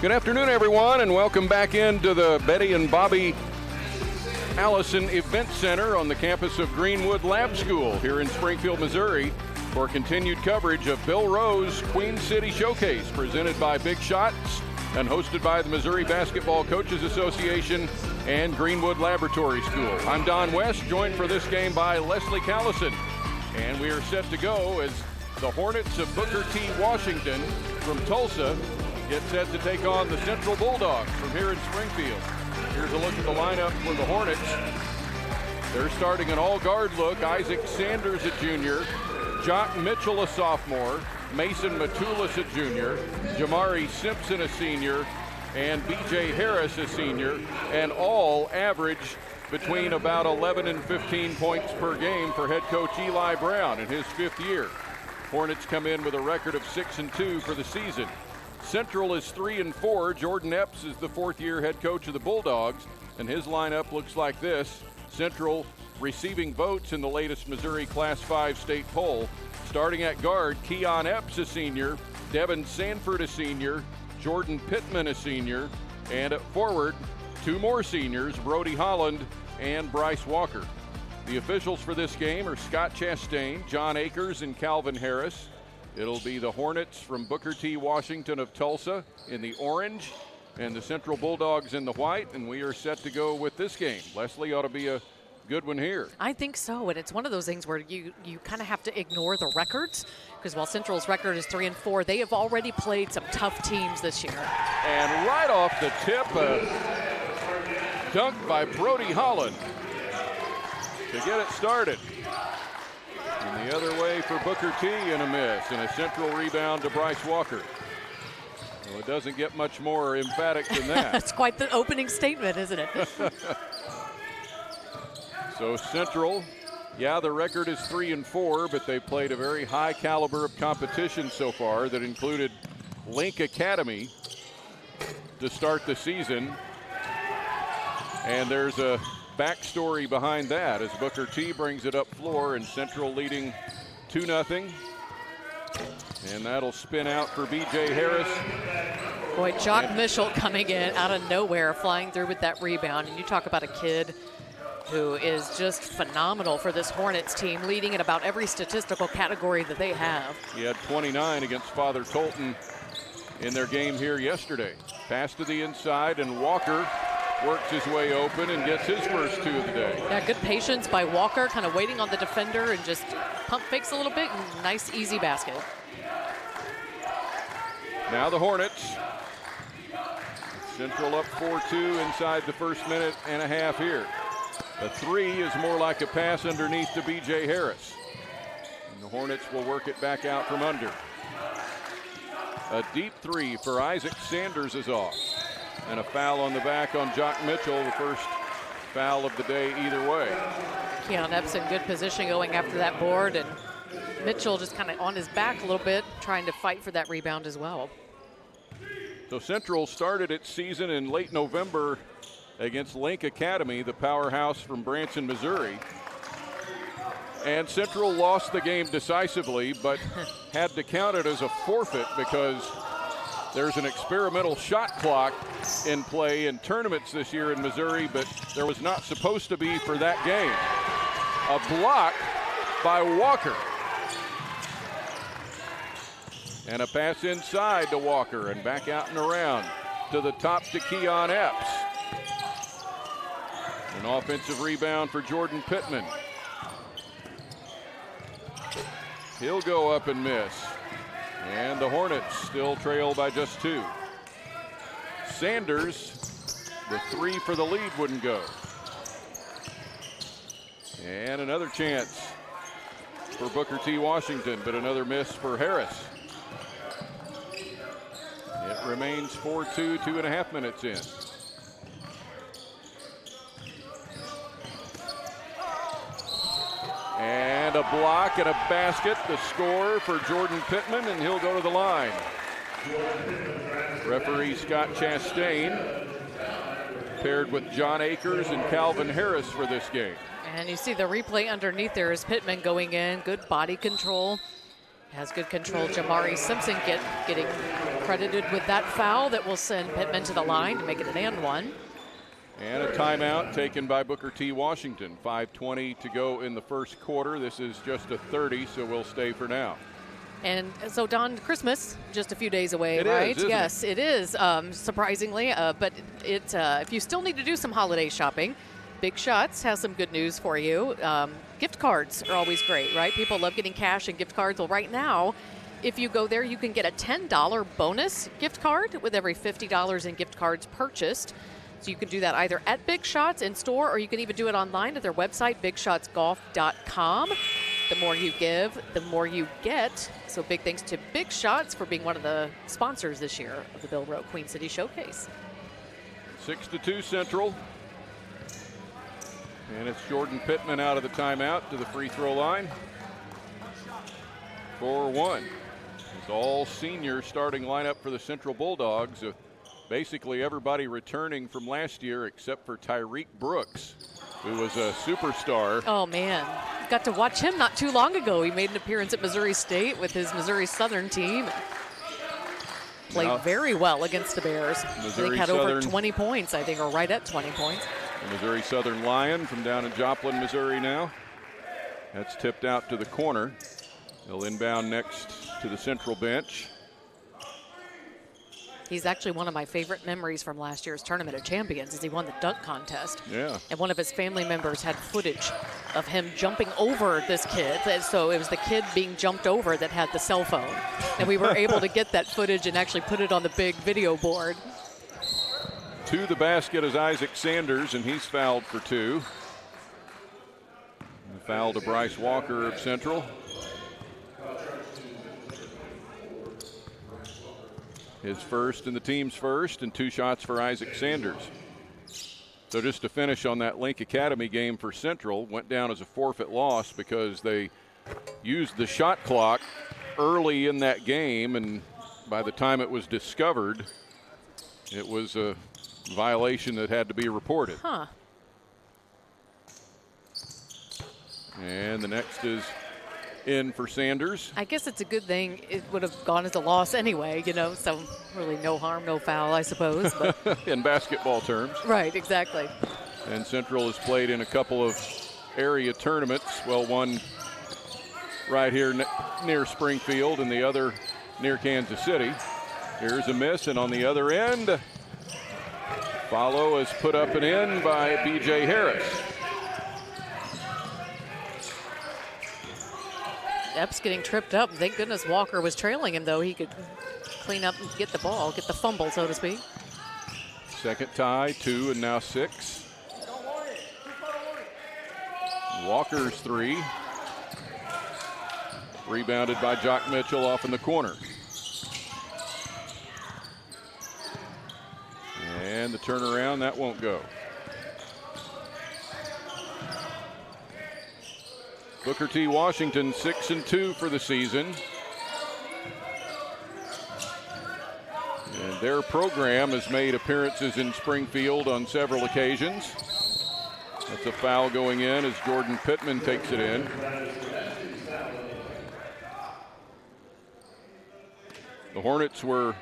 Good afternoon, everyone, and welcome back into the Betty and Bobby Allison Event Center on the campus of Greenwood Lab School here in Springfield, Missouri, for continued coverage of Bill Rowe's Queen City Showcase, presented by Big Shots and hosted by the Missouri Basketball Coaches Association and Greenwood Laboratory School. I'm Don West, joined for this game by Leslie Callison, and we are set to go as the Hornets of Booker T. Washington from Tulsa get set to take on the Central Bulldogs from here in Springfield. Here's a look at the lineup for the Hornets. They're starting an all-guard look. Isaac Sanders, a junior. Jock Mitchell, a sophomore. Mason Matulis, a junior. Jamari Simpson, a senior. And B.J. Harris, a senior. And all average between about 11 and 15 points per game for head coach Eli Brown in his fifth year. Hornets come in with a record of 6-2 for the season. Central is 3-4. Jordan Epps is the fourth-year head coach of the Bulldogs, and his lineup looks like this. Central receiving votes in the latest Missouri Class 5 state poll. Starting at guard, Keion Epps, a senior. Devin Sanford, a senior. Jordan Pittman, a senior. And at forward, two more seniors, Brody Holland and Bryce Walker. The officials for this game are Scott Chastain, John Akers, and Calvin Harris. It'll be the Hornets from Booker T. Washington of Tulsa in the orange and the Central Bulldogs in the white, and we are set to go with this game. Leslie, ought to be a good one here. I think so, and it's one of those things where you kind of have to ignore the records, because while Central's record is 3-4, they have already played some tough teams this year. And right off the tip, a dunk by Brody Holland to get it started. And the other way for Booker T, and a miss, and a Central rebound to Bryce Walker. Well, it doesn't get much more emphatic than that. That's quite the opening statement, isn't it? So Central, yeah, the record is 3-4, but they played a very high caliber of competition so far that included Link Academy to start the season. And there's a backstory behind that as Booker T brings it up floor, and Central leading 2-0. And that'll spin out for B.J. Harris. Boy, Jock Mitchell coming in out of nowhere, flying through with that rebound. And you talk about a kid who is just phenomenal for this Hornets team, leading in about every statistical category that they have. He had 29 against Father Colton in their game here yesterday. Pass to the inside, and Walker works his way open and gets his first two of the day. Yeah, good patience by Walker, kind of waiting on the defender and just pump fakes a little bit, and nice, easy basket. Now the Hornets. Central up 4-2 inside the first minute and a half here. The three is more like a pass underneath to B.J. Harris. And the Hornets will work it back out from under. A deep three for Isaac Sanders is off. And a foul on the back on Jock Mitchell, the first foul of the day either way. Keion Epps in good position going after that board, and Mitchell just kind of on his back a little bit, trying to fight for that rebound as well. So Central started its season in late November against Link Academy, the powerhouse from Branson, Missouri. And Central lost the game decisively, but had to count it as a forfeit because there's an experimental shot clock in play in tournaments this year in Missouri, but there was not supposed to be for that game. A block by Walker. And a pass inside to Walker, and back out and around to the top to Keion Epps. An offensive rebound for Jordan Pittman. He'll go up and miss. And the Hornets still trail by just two. Sanders, the three for the lead wouldn't go. And another chance for Booker T. Washington, but another miss for Harris. It remains 4-2, 2.5 minutes in. And a block and a basket, the score for Jordan Pittman, and he'll go to the line. Referee Scott Chastain paired with John Akers and Calvin Harris for this game. And you see the replay underneath there is Pittman going in, good body control. Has good control. Jamari Simpson getting credited with that foul that will send Pittman to the line to make it an and one. And a timeout taken by Booker T. Washington. 5:20 to go in the first quarter. This is just a 30, so we'll stay for now. And so, Don, Christmas just a few days away, it right? Is, isn't yes, it is, surprisingly. But if you still need to do some holiday shopping, Big Shots has some good news for you. Gift cards are always great, right? People love getting cash and gift cards. Well, right now, if you go there, you can get a $10 bonus gift card with every $50 in gift cards purchased. So you can do that either at Big Shots in store, or you can even do it online at their website, bigshotsgolf.com. The more you give, the more you get. So big thanks to Big Shots for being one of the sponsors this year of the Bill Rowe Queen City Showcase. 6-2 Central. And it's Jordan Pittman out of the timeout to the free throw line. 4-1. It's all senior starting lineup for the Central Bulldogs. Basically everybody returning from last year except for Tyreek Brooks, who was a superstar. Oh, man. Got to watch him not too long ago. He made an appearance at Missouri State with his Missouri Southern team. Played very well against the Bears. Missouri had Southern, over 20 points, I think, or right at 20 points. The Missouri Southern Lion from down in Joplin, Missouri now. That's tipped out to the corner. They'll inbound next to the Central bench. He's actually one of my favorite memories from last year's Tournament of Champions, as he won the dunk contest. Yeah. And one of his family members had footage of him jumping over this kid. So it was the kid being jumped over that had the cell phone. And we were able to get that footage and actually put it on the big video board. To the basket is Isaac Sanders, and he's fouled for 2. And foul to Bryce Walker of Central. His first and the team's first, and 2 shots for Isaac Sanders. So just to finish on that Link Academy game for Central, went down as a forfeit loss because they used the shot clock early in that game, and by the time it was discovered, it was a violation that had to be reported. Huh. And the next is in for Sanders. I guess it's a good thing. It would have gone as a loss anyway, so really no harm, no foul, I suppose. But in basketball terms. Right, exactly. And Central has played in a couple of area tournaments. Well, one right here near Springfield and the other near Kansas City. Here's a miss, and on the other end, follow is put up and in by B.J. Harris. Epps getting tripped up. Thank goodness Walker was trailing him, though. He could clean up and get the ball, get the fumble, so to speak. Second tie, 2, and now 6. Walker's 3. Rebounded by Jock Mitchell off in the corner. And the turnaround, that won't go. Booker T. Washington 6-2 for the season. And their program has made appearances in Springfield on several occasions. That's a foul going in as Jordan Pittman takes it in. The Hornets were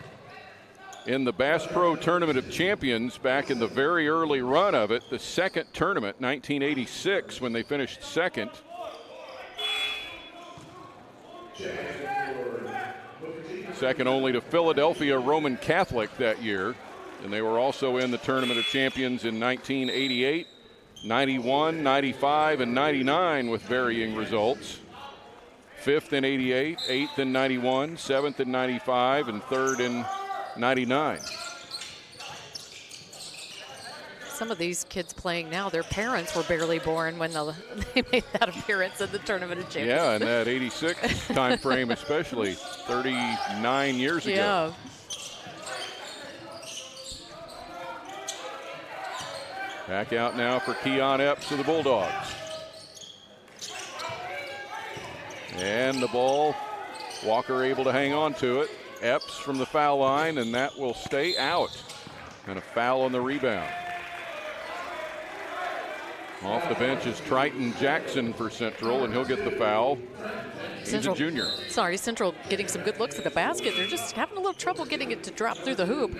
in the Bass Pro Tournament of Champions back in the very early run of it, the second tournament, 1986, when they finished second. Second only to Philadelphia Roman Catholic that year. And they were also in the Tournament of Champions in 1988, 91, 95, and 99 with varying results. 5th in 88, 8th in 91, 7th in 95, and 3rd in 99. Some of these kids playing now, their parents were barely born when they made that appearance at the Tournament of Champions. Yeah, and that 86 time frame especially, 39 years ago. Yeah. Back out now for Keion Epps of the Bulldogs. And the ball, Walker able to hang on to it. Epps from the foul line, and that will stay out. And a foul on the rebound. Off the bench is Triton Jackson for Central, and he'll get the foul. He's a junior. Central getting some good looks at the basket. They're just having a little trouble getting it to drop through the hoop.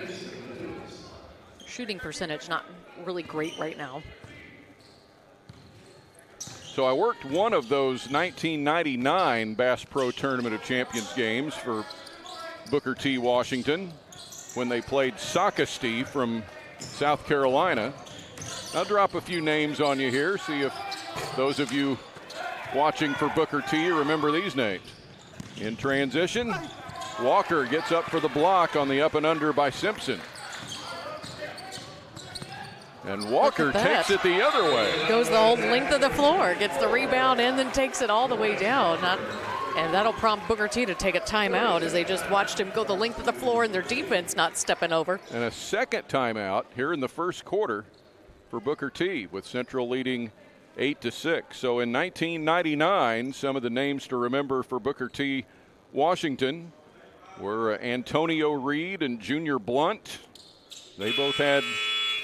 Shooting percentage not really great right now. So I worked one of those 1999 Bass Pro Tournament of Champions games for Booker T. Washington when they played Sockasty from South Carolina. I'll drop a few names on you here, see if those of you watching for Booker T remember these names. In transition, Walker gets up for the block on the up and under by Simpson. And Walker takes it the other way. Goes the whole length of the floor, gets the rebound, and then takes it all the way down. And that'll prompt Booker T to take a timeout as they just watched him go the length of the floor and their defense not stepping over. And a second timeout here in the first quarter for Booker T, with Central leading 8-6. So in 1999, some of the names to remember for Booker T. Washington were Antonio Reed and Junior Blunt. They both had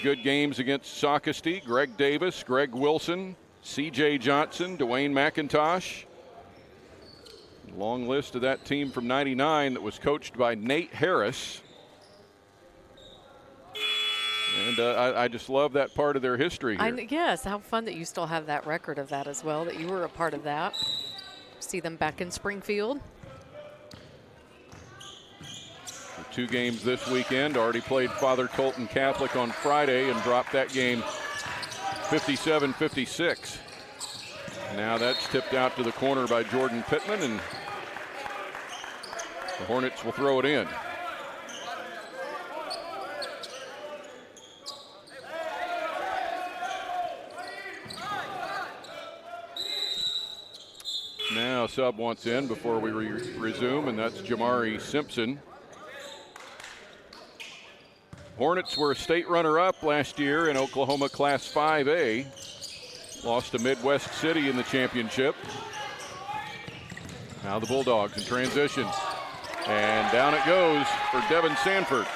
good games against Sockasty. Greg Davis, Greg Wilson, C.J. Johnson, Dwayne McIntosh. Long list of that team from 99 that was coached by Nate Harris. And I just love that part of their history here. Yes, how fun that you still have that record of that as well, that you were a part of that. See them back in Springfield. 2 games this weekend. Already played Father Colton Catholic on Friday and dropped that game 57-56. Now that's tipped out to the corner by Jordan Pittman, and the Hornets will throw it in. Now sub once in before we resume, and that's Jamari Simpson. Hornets were a state runner-up last year in Oklahoma Class 5A. Lost to Midwest City in the championship. Now the Bulldogs in transition. And down it goes for Devin Sanford.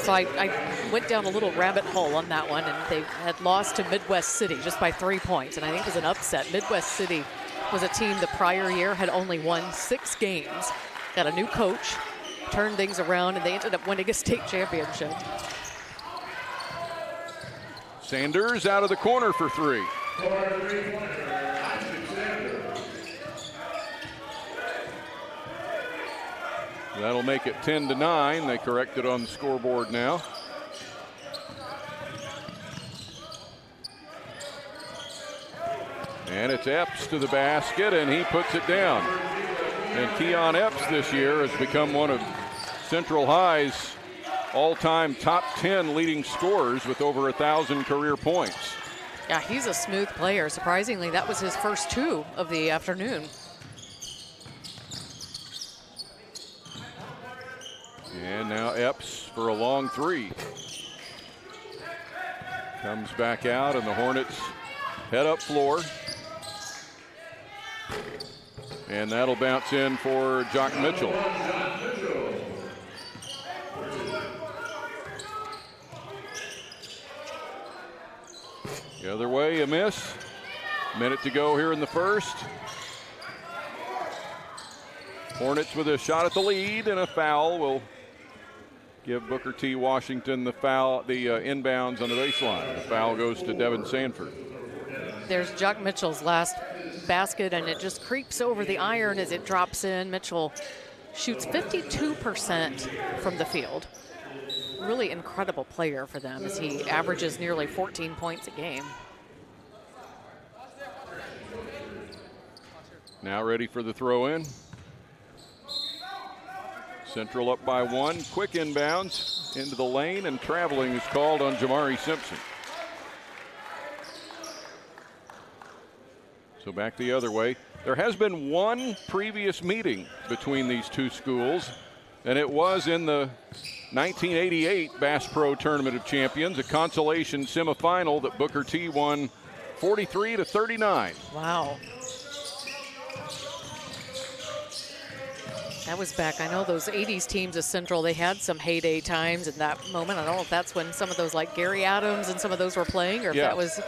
So I went down a little rabbit hole on that one, and they had lost to Midwest City just by 3 points, and I think it was an upset. Midwest City was a team the prior year had only won 6 games, got a new coach, turned things around, and they ended up winning a state championship. Sanders out of the corner for 3. That'll make it 10-9. They correct it on the scoreboard now. And it's Epps to the basket, and he puts it down. And Keion Epps this year has become one of Central High's all-time top 10 leading scorers with over 1,000 career points. Yeah, he's a smooth player. Surprisingly, that was his first 2 of the afternoon. And now Epps for a long 3. Comes back out, and the Hornets head up floor. And that'll bounce in for Jock Mitchell. The other way, a miss. Minute to go here in the first. Hornets with a shot at the lead, and a foul will give Booker T. Washington the foul, the inbounds on the baseline. The foul goes to Devin Sanford. There's Jock Mitchell's last basket, and it just creeps over the iron as it drops in. Mitchell shoots 52% from the field. Really incredible player for them as he averages nearly 14 points a game. Now ready for the throw in. Central up by 1. Quick inbounds into the lane, and traveling is called on Jamari Simpson. So back the other way. There has been one previous meeting between these two schools, and it was in the 1988 Bass Pro Tournament of Champions, a consolation semifinal that Booker T won 43-39. Wow. That was back. I know those 80s teams of Central, they had some heyday times in that moment. I don't know if that's when some of those like Gary Adams and some of those were playing, or if that was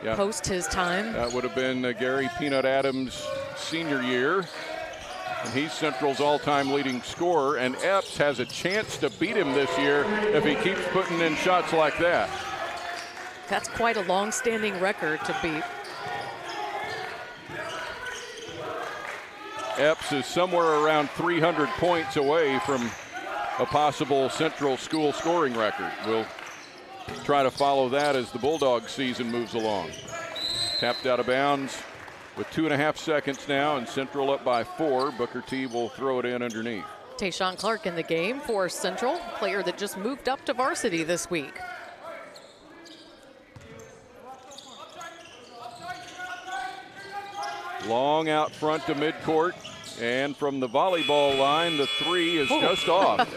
post his time. That would have been Gary Peanut Adams' senior year. And he's Central's all-time leading scorer, and Epps has a chance to beat him this year if he keeps putting in shots like that. That's quite a long-standing record to beat. Epps is somewhere around 300 points away from a possible Central school scoring record. We'll try to follow that as the Bulldogs season moves along. Tapped out of bounds with 2.5 seconds now, and Central up by 4. Booker T will throw it in underneath. Tayshawn Clark in the game for Central, player that just moved up to varsity this week. Long out front to midcourt, and from the volleyball line, the 3 is just off.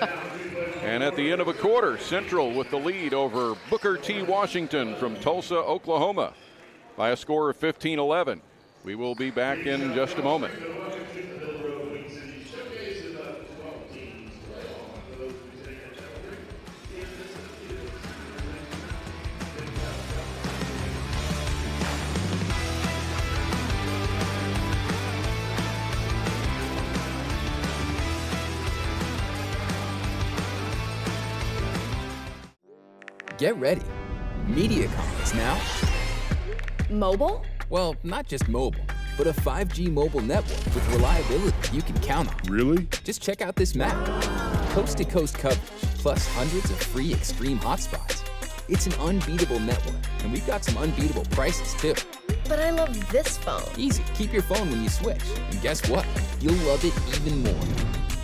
And at the end of a quarter, Central with the lead over Booker T. Washington from Tulsa, Oklahoma, by a score of 15-11. We will be back in just a moment. Get ready. Mediacom is now mobile? Well, not just mobile, but a 5G mobile network with reliability you can count on. Really? Just check out this map. Coast-to-coast coverage, plus hundreds of free extreme hotspots. It's an unbeatable network, and we've got some unbeatable prices, too. But I love this phone. Easy. Keep your phone when you switch. And guess what? You'll love it even more.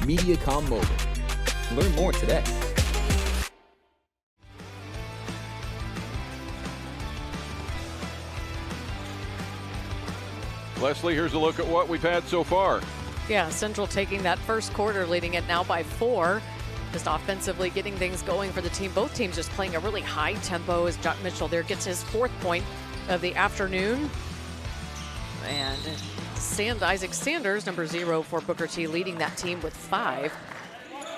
Mediacom Mobile. Learn more today. Leslie, here's a look at what we've had so far. Yeah, Central taking that first quarter, leading it now by 4. Just offensively getting things going for the team. Both teams just playing a really high tempo as Jock Mitchell there gets his 4th point of the afternoon. And Isaac Sanders, number 0 for Booker T, leading that team with 5.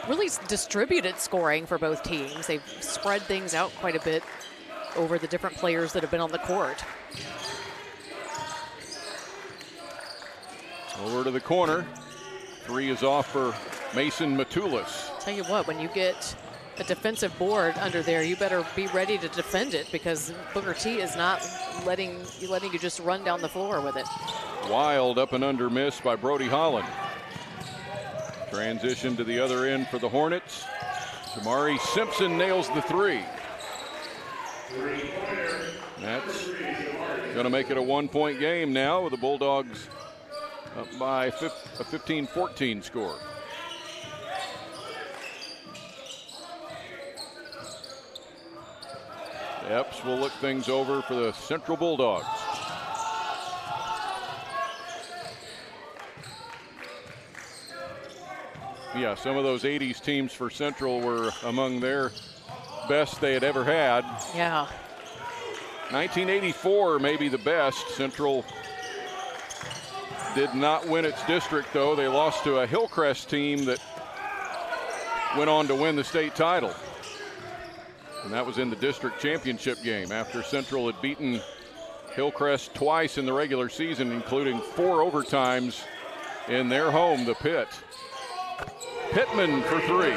Really distributed scoring for both teams. They've spread things out quite a bit over the different players that have been on the court. Over to the corner. 3 is off for Mason Matulis. Tell you what, when you get a defensive board under there, you better be ready to defend it, because Booker T is not letting you just run down the floor with it. Wild up and under miss by Brody Holland. Transition to the other end for the Hornets. Jamari Simpson nails the 3. That's going to make it a 1-point game now with the Bulldogs up by a 15-14 score. Epps will look things over for the Central Bulldogs. Yeah, some of those 80s teams for Central were among their best they had ever had. Yeah. 1984 may be the best. Central did not win its district, though. They lost to a Hillcrest team that went on to win the state title. And that was in the district championship game after Central had beaten Hillcrest twice in the regular season, including 4 overtimes in their home, the Pit. Pittman for 3.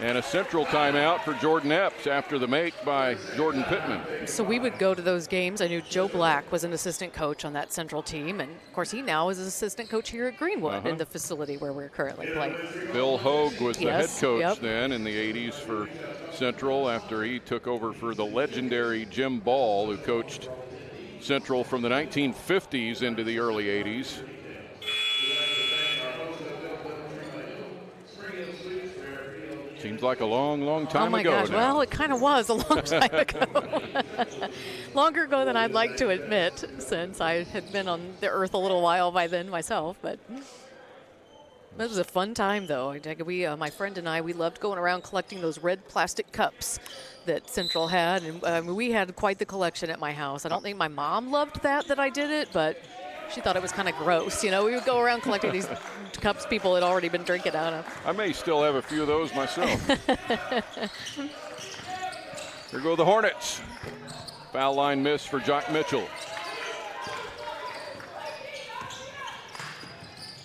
And a Central timeout for Jordan Epps after the make by Jordan Pittman. So we would go to those games. I knew Joe Black was an assistant coach on that Central team, and of course he now is an assistant coach here at Greenwood in the facility where we're currently playing. Bill Hogue was the head coach yep. then in the 80s for Central after he took over for the legendary Jim Ball, who coached Central from the 1950s into the early 80s. Seems like a long, long time ago. Oh my gosh, now. well, it kind of was a long time ago. Longer ago than I'd like to admit, since I had been on the earth a little while by then myself. But it was a fun time, though. My friend and I, we loved going around collecting those red plastic cups that Central had. And we had quite the collection at my house. I don't think my mom loved that I did it, but she thought it was kind of gross. You know, we would go around collecting these cups people had already been drinking out of. I may still have a few of those myself. Here go the Hornets. Foul line miss for Jock Mitchell.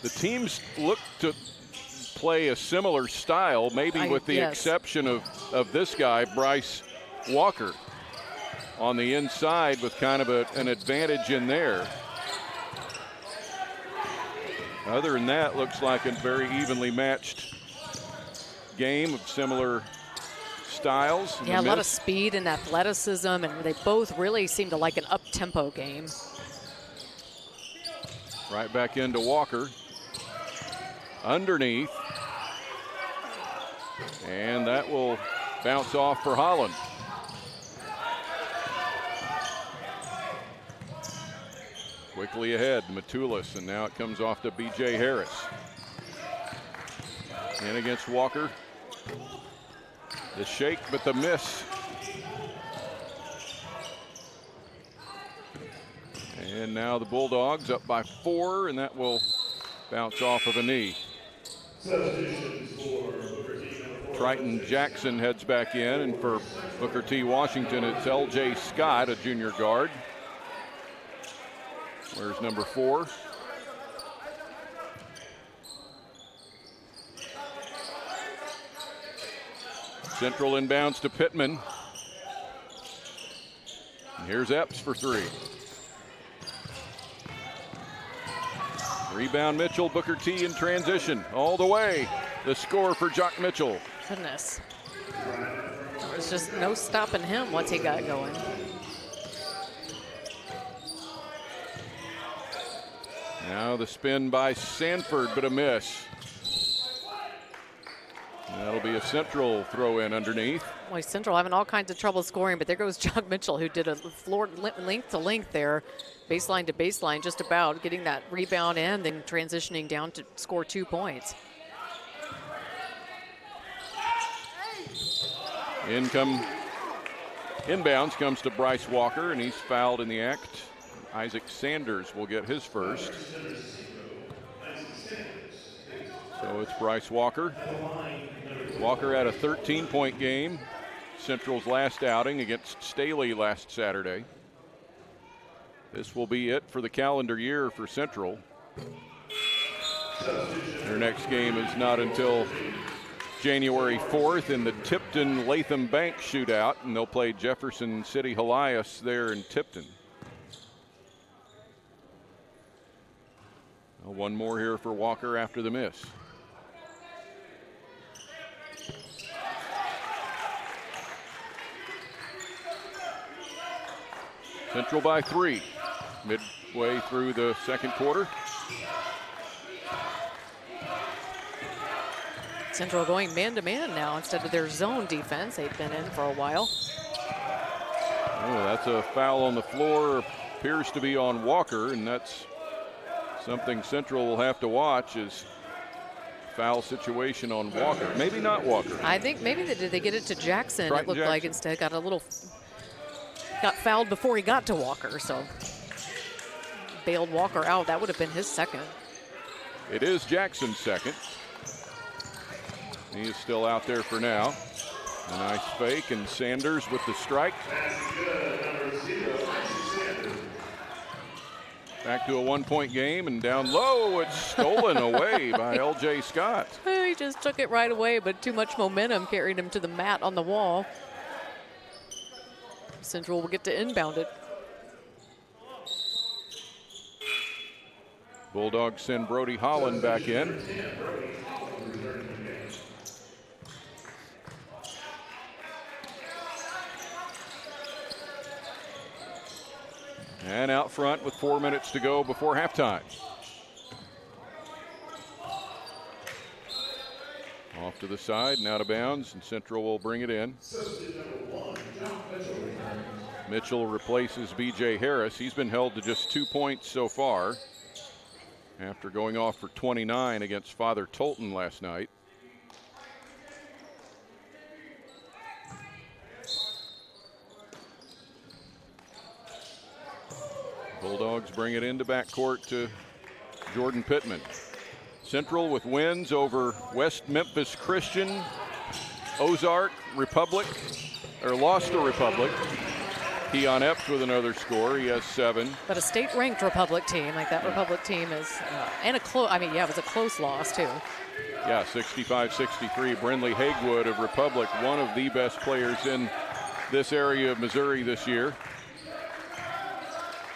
The teams look to play a similar style, maybe with the exception of this guy, Bryce Walker, on the inside with kind of an advantage in there. Other than that, looks like a very evenly matched game of similar styles. Yeah, a lot of speed and athleticism, and they both really seem to like an up-tempo game. Right back into Walker. Underneath. And that will bounce off for Holland. Quickly ahead, Matulis, and now it comes off to B.J. Harris. In against Walker. The shake, but the miss. And now the Bulldogs up by 4, and that will bounce off of a knee. Triton Jackson heads back in, and for Booker T. Washington, it's L.J. Scott, a junior guard. Where's number 4? Central inbounds to Pittman. And here's Epps for 3. Rebound Mitchell, Booker T in transition all the way. The score for Jock Mitchell. Goodness. There's just no stopping him once he got going. Now the spin by Sanford, but a miss. That'll be a Central throw in underneath. Boy, Central having all kinds of trouble scoring, but there goes Jock Mitchell, who did a floor length to length there, baseline to baseline, just about getting that rebound and then transitioning down to score 2 points. Inbounds comes to Bryce Walker, and he's fouled in the act. Isaac Sanders will get his first. So it's Bryce Walker. Walker had a 13-point game. Central's last outing against Staley last Saturday. This will be it for the calendar year for Central. Their next game is not until January 4th in the Tipton Latham Bank shootout, and they'll play Jefferson City Helias there in Tipton. One more here for Walker after the miss. Central by 3, midway through the second quarter. Central going man-to-man now instead of their zone defense they've been in for a while. Oh, that's a foul on the floor. Appears to be on Walker, and that's something Central will have to watch, is foul situation on Walker. Maybe not Walker. I think maybe did they get it to Jackson? Triton it looked Jackson. like instead got fouled before he got to Walker, so bailed Walker out. That would have been his second. It is Jackson's second. He is still out there for now. A nice fake, and Sanders with the strike. Back to a 1-point game, and down low, it's stolen away by L.J. Scott. He just took it right away, but too much momentum carried him to the mat on the wall. Central will get to inbound it. Bulldogs send Brody Holland back in. And out front with 4 minutes to go before halftime. Off to the side and out of bounds, and Central will bring it in. Mitchell replaces B.J. Harris. He's been held to just 2 points so far after going off for 29 against Father Tolton last night. Bulldogs bring it into backcourt to Jordan Pittman. Central with wins over West Memphis Christian, Ozark, Republic, lost to Republic. Keion Epps with another score. He has 7. But a state-ranked Republic team, like that Republic team is, and it was a close loss too. Yeah, 65-63. Brindley Hagewood of Republic, one of the best players in this area of Missouri this year.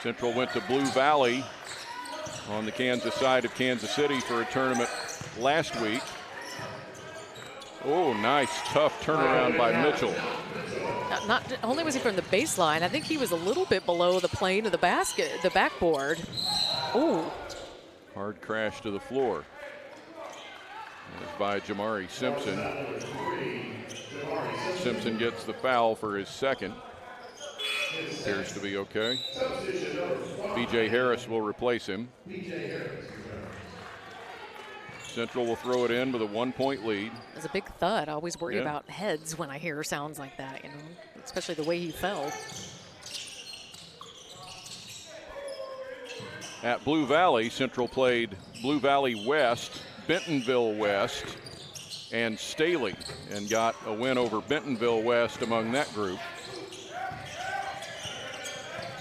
Central went to Blue Valley on the Kansas side of Kansas City for a tournament last week. Oh, nice, tough turnaround by Mitchell. Not only was he from the baseline, I think he was a little bit below the plane of the basket, the backboard. Ooh. Hard crash to the floor. That was by Jamari Simpson. Simpson gets the foul for his second. Appears to be okay. B.J. Harris will replace him. Central will throw it in with a 1-point lead. It was a big thud. I always worry about heads when I hear sounds like that, you know, especially the way he fell. At Blue Valley, Central played Blue Valley West, Bentonville West, and Staley, and got a win over Bentonville West among that group.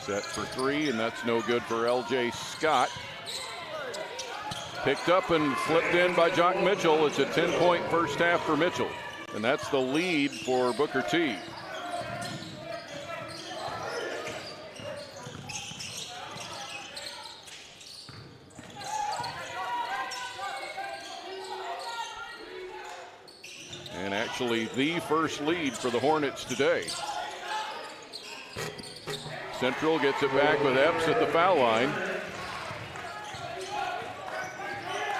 Set for 3, and that's no good for L.J. Scott. Picked up and flipped in by Jock Mitchell. It's a 10-point first half for Mitchell, and that's the lead for Booker T. And actually the first lead for the Hornets today. Central gets it back with Epps at the foul line.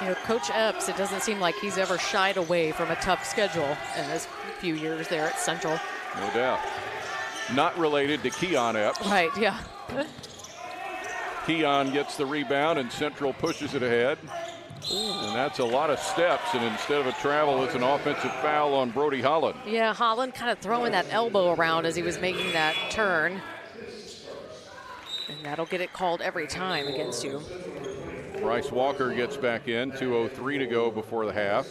You know, Coach Epps, it doesn't seem like he's ever shied away from a tough schedule in his few years there at Central. No doubt. Not related to Keion Epps. Right, yeah. Keion gets the rebound and Central pushes it ahead. And that's a lot of steps, and instead of a travel, it's an offensive foul on Brody Holland. Yeah, Holland kind of throwing that elbow around as he was making that turn. And that'll get it called every time against you. Bryce Walker gets back in, 2:03 to go before the half.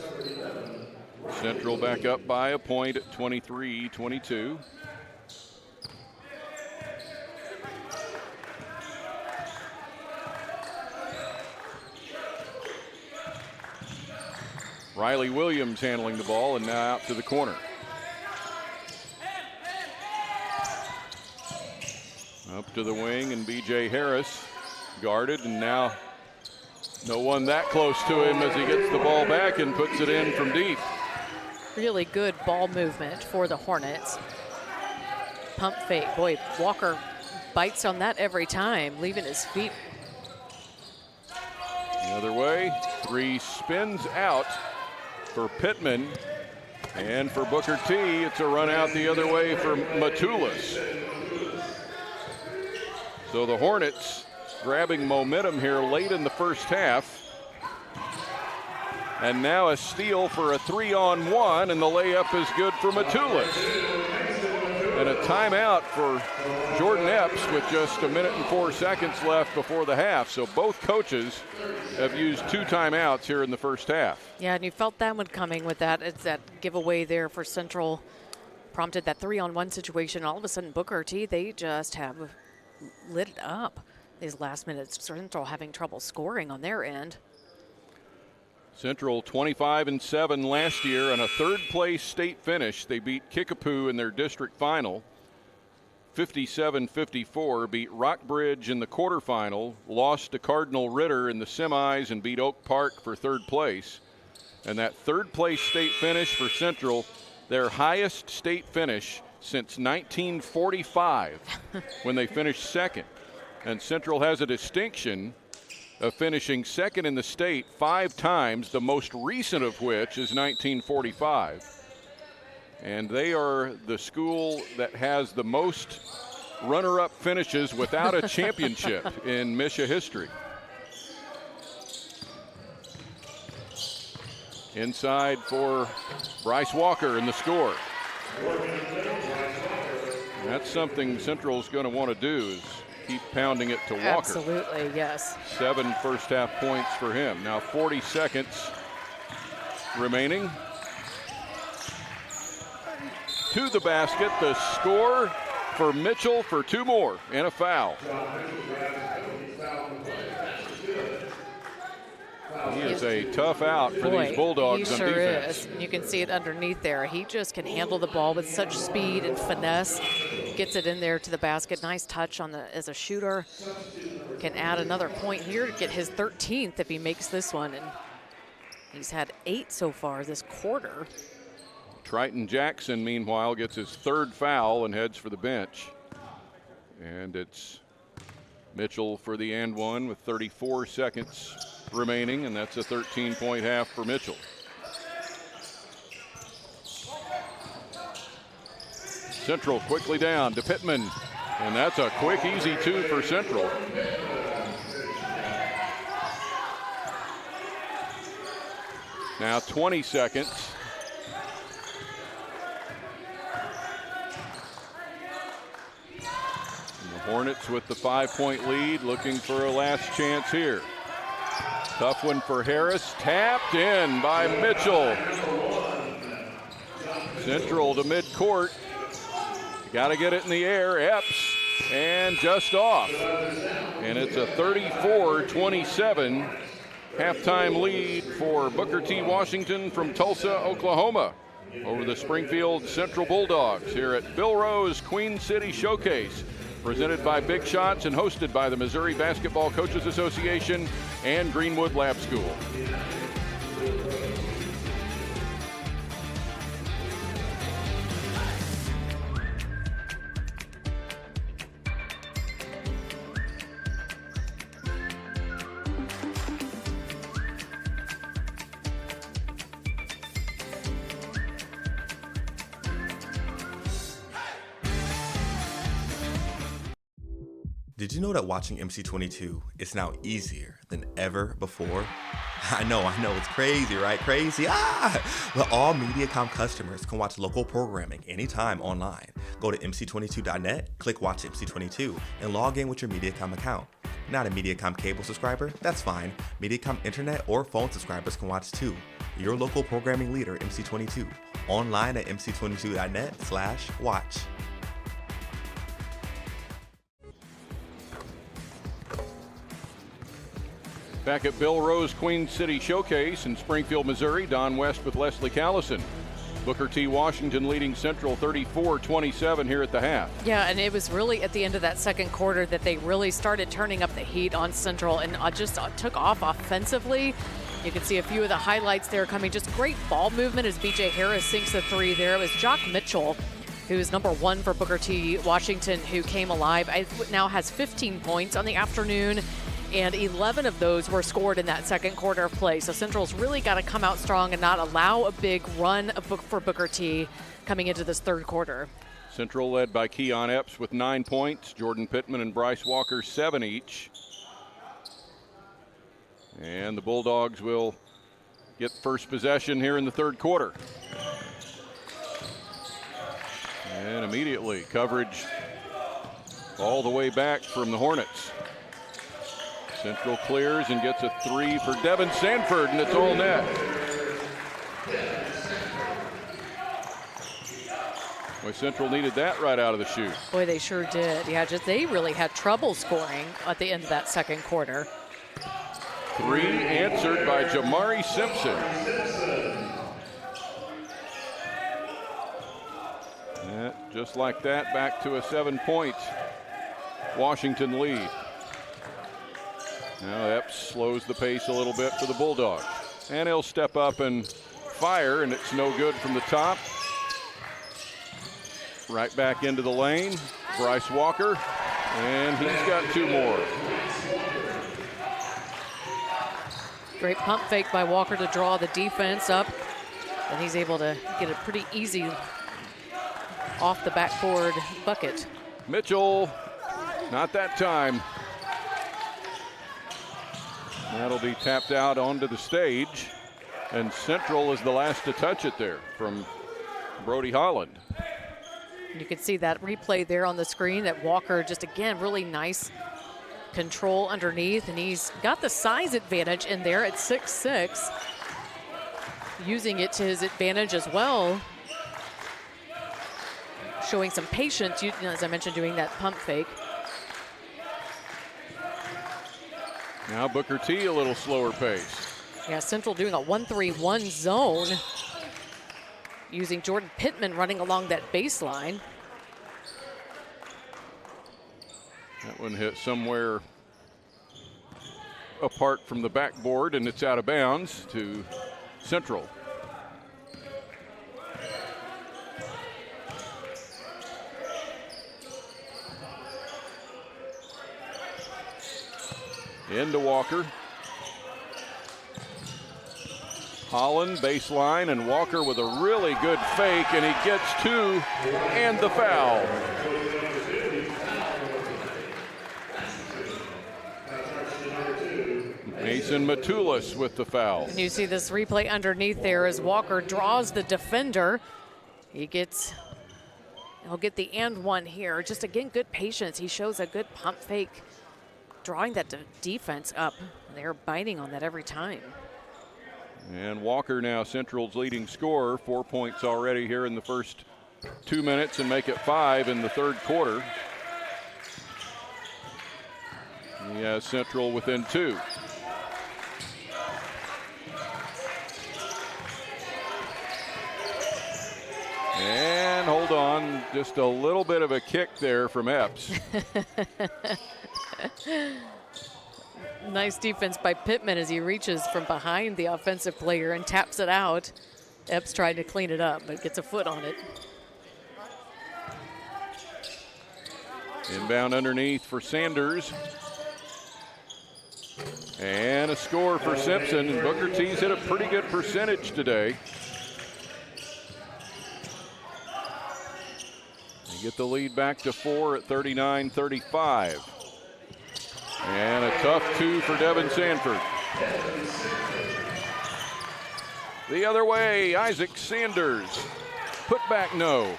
Central back up by a point at 23-22. Riley Williams handling the ball, and now out to the corner. Up to the wing, and B.J. Harris guarded, and now no one that close to him as he gets the ball back and puts it in from deep. Really good ball movement for the Hornets. Pump fake. Boy, Walker bites on that every time, leaving his feet. The other way, 3 spins out for Pittman, and for Booker T, it's a run out the other way for Matulis. So the Hornets grabbing momentum here late in the first half. And now a steal for a 3-on-1, and the layup is good for Matulis. And a timeout for Jordan Epps with just 1 minute and 4 seconds left before the half. So both coaches have used 2 timeouts here in the first half. Yeah, and you felt that one coming with that. It's that giveaway there for Central. Prompted that 3-on-1 situation. All of a sudden, Booker T, they just have lit it up these last minutes. Central having trouble scoring on their end. Central 25-7 last year and a third-place state finish. They beat Kickapoo in their district final. 57-54, beat Rockbridge in the quarterfinal, lost to Cardinal Ritter in the semis, and beat Oak Park for third place. And that third-place state finish for Central, their highest state finish since 1945 when they finished second. And Central has a distinction of finishing second in the state 5 times, the most recent of which is 1945. And they are the school that has the most runner-up finishes without a championship in MSHSAA history. Inside for Bryce Walker in the score. And that's something Central's going to want to do, is keep pounding it to Walker. Absolutely, yes. 7 first half points for him. Now 40 seconds remaining. to the basket. The score for Mitchell for 2 more and a foul. He is a tough out for these Bulldogs on defense. He sure is. You can see it underneath there. He just can handle the ball with such speed and finesse. Gets it in there to the basket. Nice touch on as a shooter. Can add another point here to get his 13th if he makes this one. And he's had 8 so far this quarter. Triton Jackson, meanwhile, gets his 3rd foul and heads for the bench. And it's Mitchell for the and one with 34 seconds remaining, and that's a 13-point half for Mitchell. Central quickly down to Pittman, and that's a quick, easy 2 for Central. Now 20 seconds. And the Hornets with the 5-point lead, looking for a last chance here. Tough one for Harris, tapped in by Mitchell. Central to midcourt. Got to get it in the air, Epps, and just off. And it's a 34-27 halftime lead for Booker T. Washington from Tulsa, Oklahoma, over the Springfield Central Bulldogs here at Bill Rowe's Queen City Showcase, presented by Big Shots and hosted by the Missouri Basketball Coaches Association and Greenwood Lab School. Did you know that watching MC22 is now easier than ever before? I know, it's crazy, right? Crazy, Well, all Mediacom customers can watch local programming anytime online. Go to mc22.net, click Watch MC22, and log in with your Mediacom account. Not a Mediacom cable subscriber? That's fine. Mediacom internet or phone subscribers can watch too. Your local programming leader, MC22. Online at mc22.net/watch. Back at Bill Rowe's Queen City Showcase in Springfield, Missouri, Don West with Leslie Callison. Booker T. Washington leading Central 34-27 here at the half. Yeah, and it was really at the end of that second quarter that they really started turning up the heat on Central and just took off offensively. You can see a few of the highlights there coming. Just great ball movement as B.J. Harris sinks a 3 there. It was Jock Mitchell, who is number 1 for Booker T. Washington, who came alive. Now has 15 points on the afternoon, and 11 of those were scored in that second quarter of play. So Central's really got to come out strong and not allow a big run for Booker T coming into this third quarter. Central led by Keion Epps with 9 points. Jordan Pittman and Bryce Walker 7 each. And the Bulldogs will get first possession here in the third quarter. And immediately coverage all the way back from the Hornets. Central clears and gets a 3 for Devin Sanford, and it's all net. Boy, Central needed that right out of the chute. Boy, they sure did. Yeah, they really had trouble scoring at the end of that second quarter. 3 answered by Jamari Simpson. Yeah, just like that, back to a 7-point Washington lead. Now Epps slows the pace a little bit for the Bulldogs. And he'll step up and fire, and it's no good from the top. Right back into the lane, Bryce Walker, and he's got 2 more. Great pump fake by Walker to draw the defense up. And he's able to get a pretty easy off the backboard bucket. Mitchell, not that time. That'll be tapped out onto the stage. And Central is the last to touch it there from Brody Holland. You can see that replay there on the screen that Walker just, again, really nice control underneath, and he's got the size advantage in there at 6'6", using it to his advantage as well. showing some patience, as I mentioned, doing that pump fake. Now Booker T a little slower pace. Yeah, Central doing a 1-3-1 zone, using Jordan Pittman running along that baseline. That one hit somewhere apart from the backboard, and it's out of bounds to Central. Into Walker. Holland baseline, and Walker with a really good fake, and he gets two and the foul. Mason Matulis with the foul. And you see this replay underneath there as Walker draws the defender. He'll get the and one here. Just again, good patience. He shows a good pump fake, drawing that defense up. They're biting on that every time. And Walker now Central's leading scorer, 4 points already here in the first 2 minutes, and make it 5 in the third quarter. He has Central within 2. And hold on, just a little bit of a kick there from Epps. Nice defense by Pittman as he reaches from behind the offensive player and taps it out. Epps tried to clean it up, but gets a foot on it. Inbound underneath for Sanders. And a score for Simpson. And Booker T's hit a pretty good percentage today. They get the lead back to 4 at 39-35. And a tough two for Devin Sanford. The other way, Isaac Sanders. Put back no.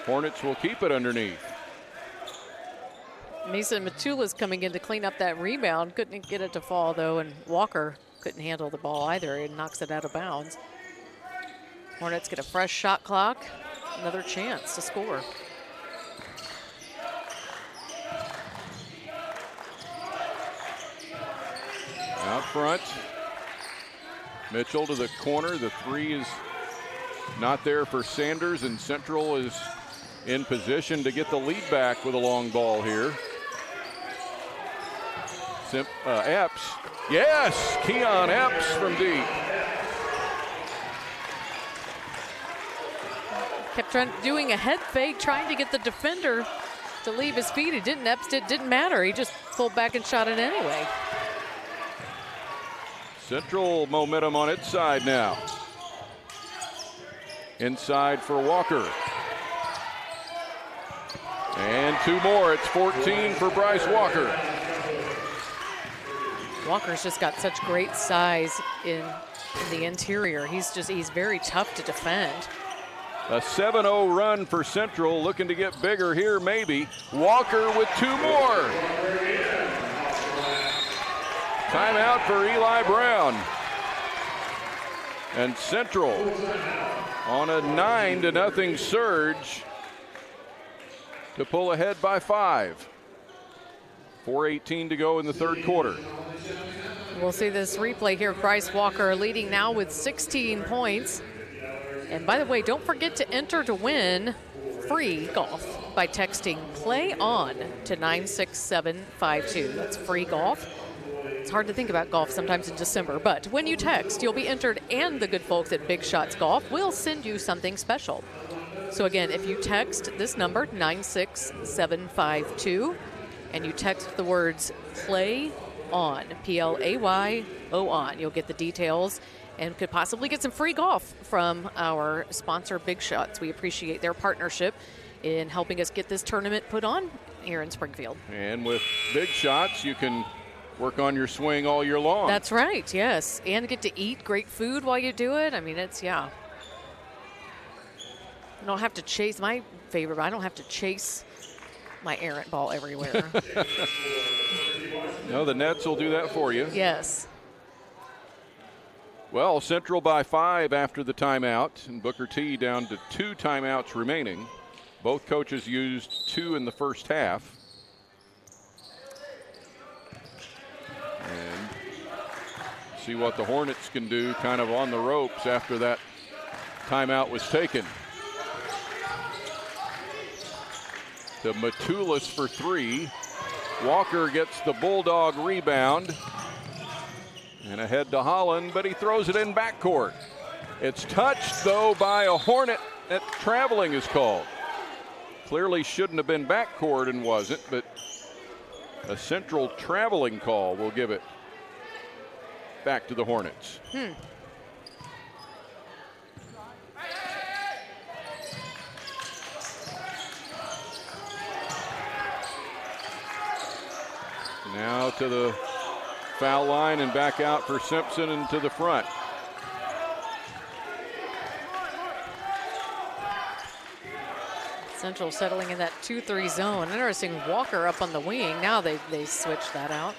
Hornets will keep it underneath. Mason Matulis coming in to clean up that rebound. Couldn't get it to fall, though, and Walker couldn't handle the ball either. It knocks it out of bounds. Hornets get a fresh shot clock. Another chance to score. Out front. Mitchell to the corner. The three is not there for Sanders, and Central is in position to get the lead back with a long ball here. Epps. Yes, Keion Epps from deep. Kept doing a head fake, trying to get the defender to leave his feet. It didn't. Epps didn't matter. He just pulled back and shot it anyway. Central momentum on its side now. Inside for Walker. And two more. It's 14 for Bryce Walker. Walker's just got such great size in the interior. He's very tough to defend. A 7-0 run for Central, looking to get bigger here maybe. Walker with two more. Timeout for Eli Brown. And Central on a 9-0 surge to pull ahead by 5. 4:18 to go in the third quarter. We'll see this replay here. Bryce Walker leading now with 16 points. And by the way, don't forget to enter to win free golf by texting Play On to 96752. That's free golf. It's hard to think about golf sometimes in December, but when you text, you'll be entered, and the good folks at Big Shots Golf will send you something special. So again, if you text this number, 96752, and you text the words Play On, Play-O on, you'll get the details and could possibly get some free golf from our sponsor, Big Shots. We appreciate their partnership in helping us get this tournament put on here in Springfield. And with Big Shots, you can work on your swing all year long. That's right, yes. And get to eat great food while you do it. I mean, it's, yeah. I don't have to chase, my favorite, I don't have to chase my errant ball everywhere. No, the nets will do that for you. Yes. Well, Central by 5 after the timeout, and Booker T down to 2 timeouts remaining. Both coaches used 2 in the first half. And see what the Hornets can do kind of on the ropes after that timeout was taken. To Matulis for 3. Walker gets the Bulldog rebound. And ahead to Holland, but he throws it in backcourt. It's touched, though, by a Hornet. That traveling is called. Clearly shouldn't have been backcourt and wasn't, but a Central traveling call will give it back to the Hornets. Now to the foul line and back out for Simpson and to the front. Central settling in that 2-3 zone. Interesting, Walker up on the wing. Now they switched that out.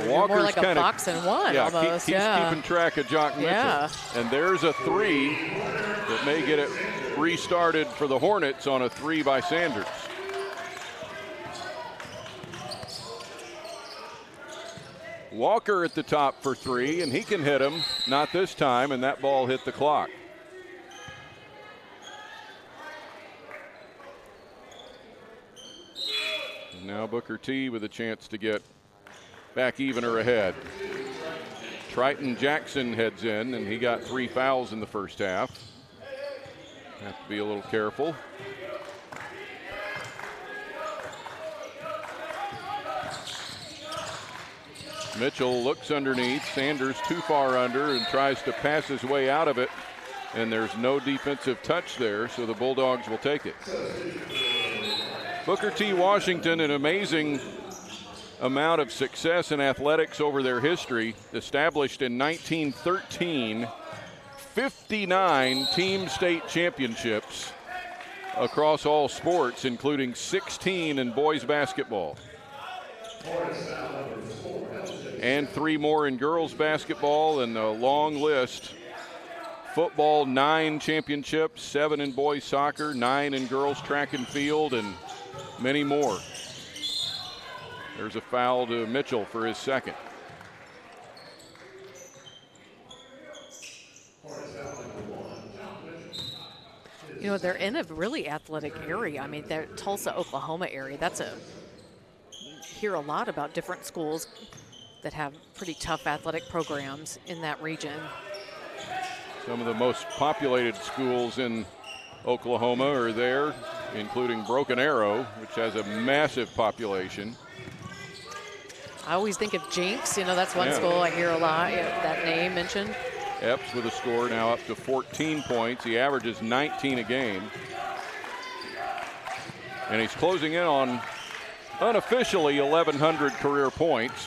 Walker's more like a box and one almost. He's keeping track of Jock Mitchell. Yeah. And there's a 3 that may get it restarted for the Hornets on a 3 by Sanders. Walker at the top for 3, and he can hit him. Not this time, and that ball hit the clock. And now Booker T with a chance to get back even or ahead. Triton Jackson heads in, and he got 3 fouls in the first half. Have to be a little careful. Mitchell looks underneath. Sanders too far under and tries to pass his way out of it. And there's no defensive touch there, so the Bulldogs will take it. Booker T. Washington, an amazing amount of success in athletics over their history. Established in 1913, 59 team state championships across all sports, including 16 in boys basketball. And 3 more in girls basketball, and a long list. Football, 9 championships, 7 in boys soccer, 9 in girls track and field, and many more. There's a foul to Mitchell for his second. You know, they're in a really athletic area. I mean, they're Tulsa, Oklahoma area. Hear a lot about different schools that have pretty tough athletic programs in that region. Some of the most populated schools in Oklahoma are there, including Broken Arrow, which has a massive population. I always think of Jinx. You know, that's one school I hear a lot, that name mentioned. Epps with a score now up to 14 points. He averages 19 a game. And he's closing in on unofficially 1,100 career points.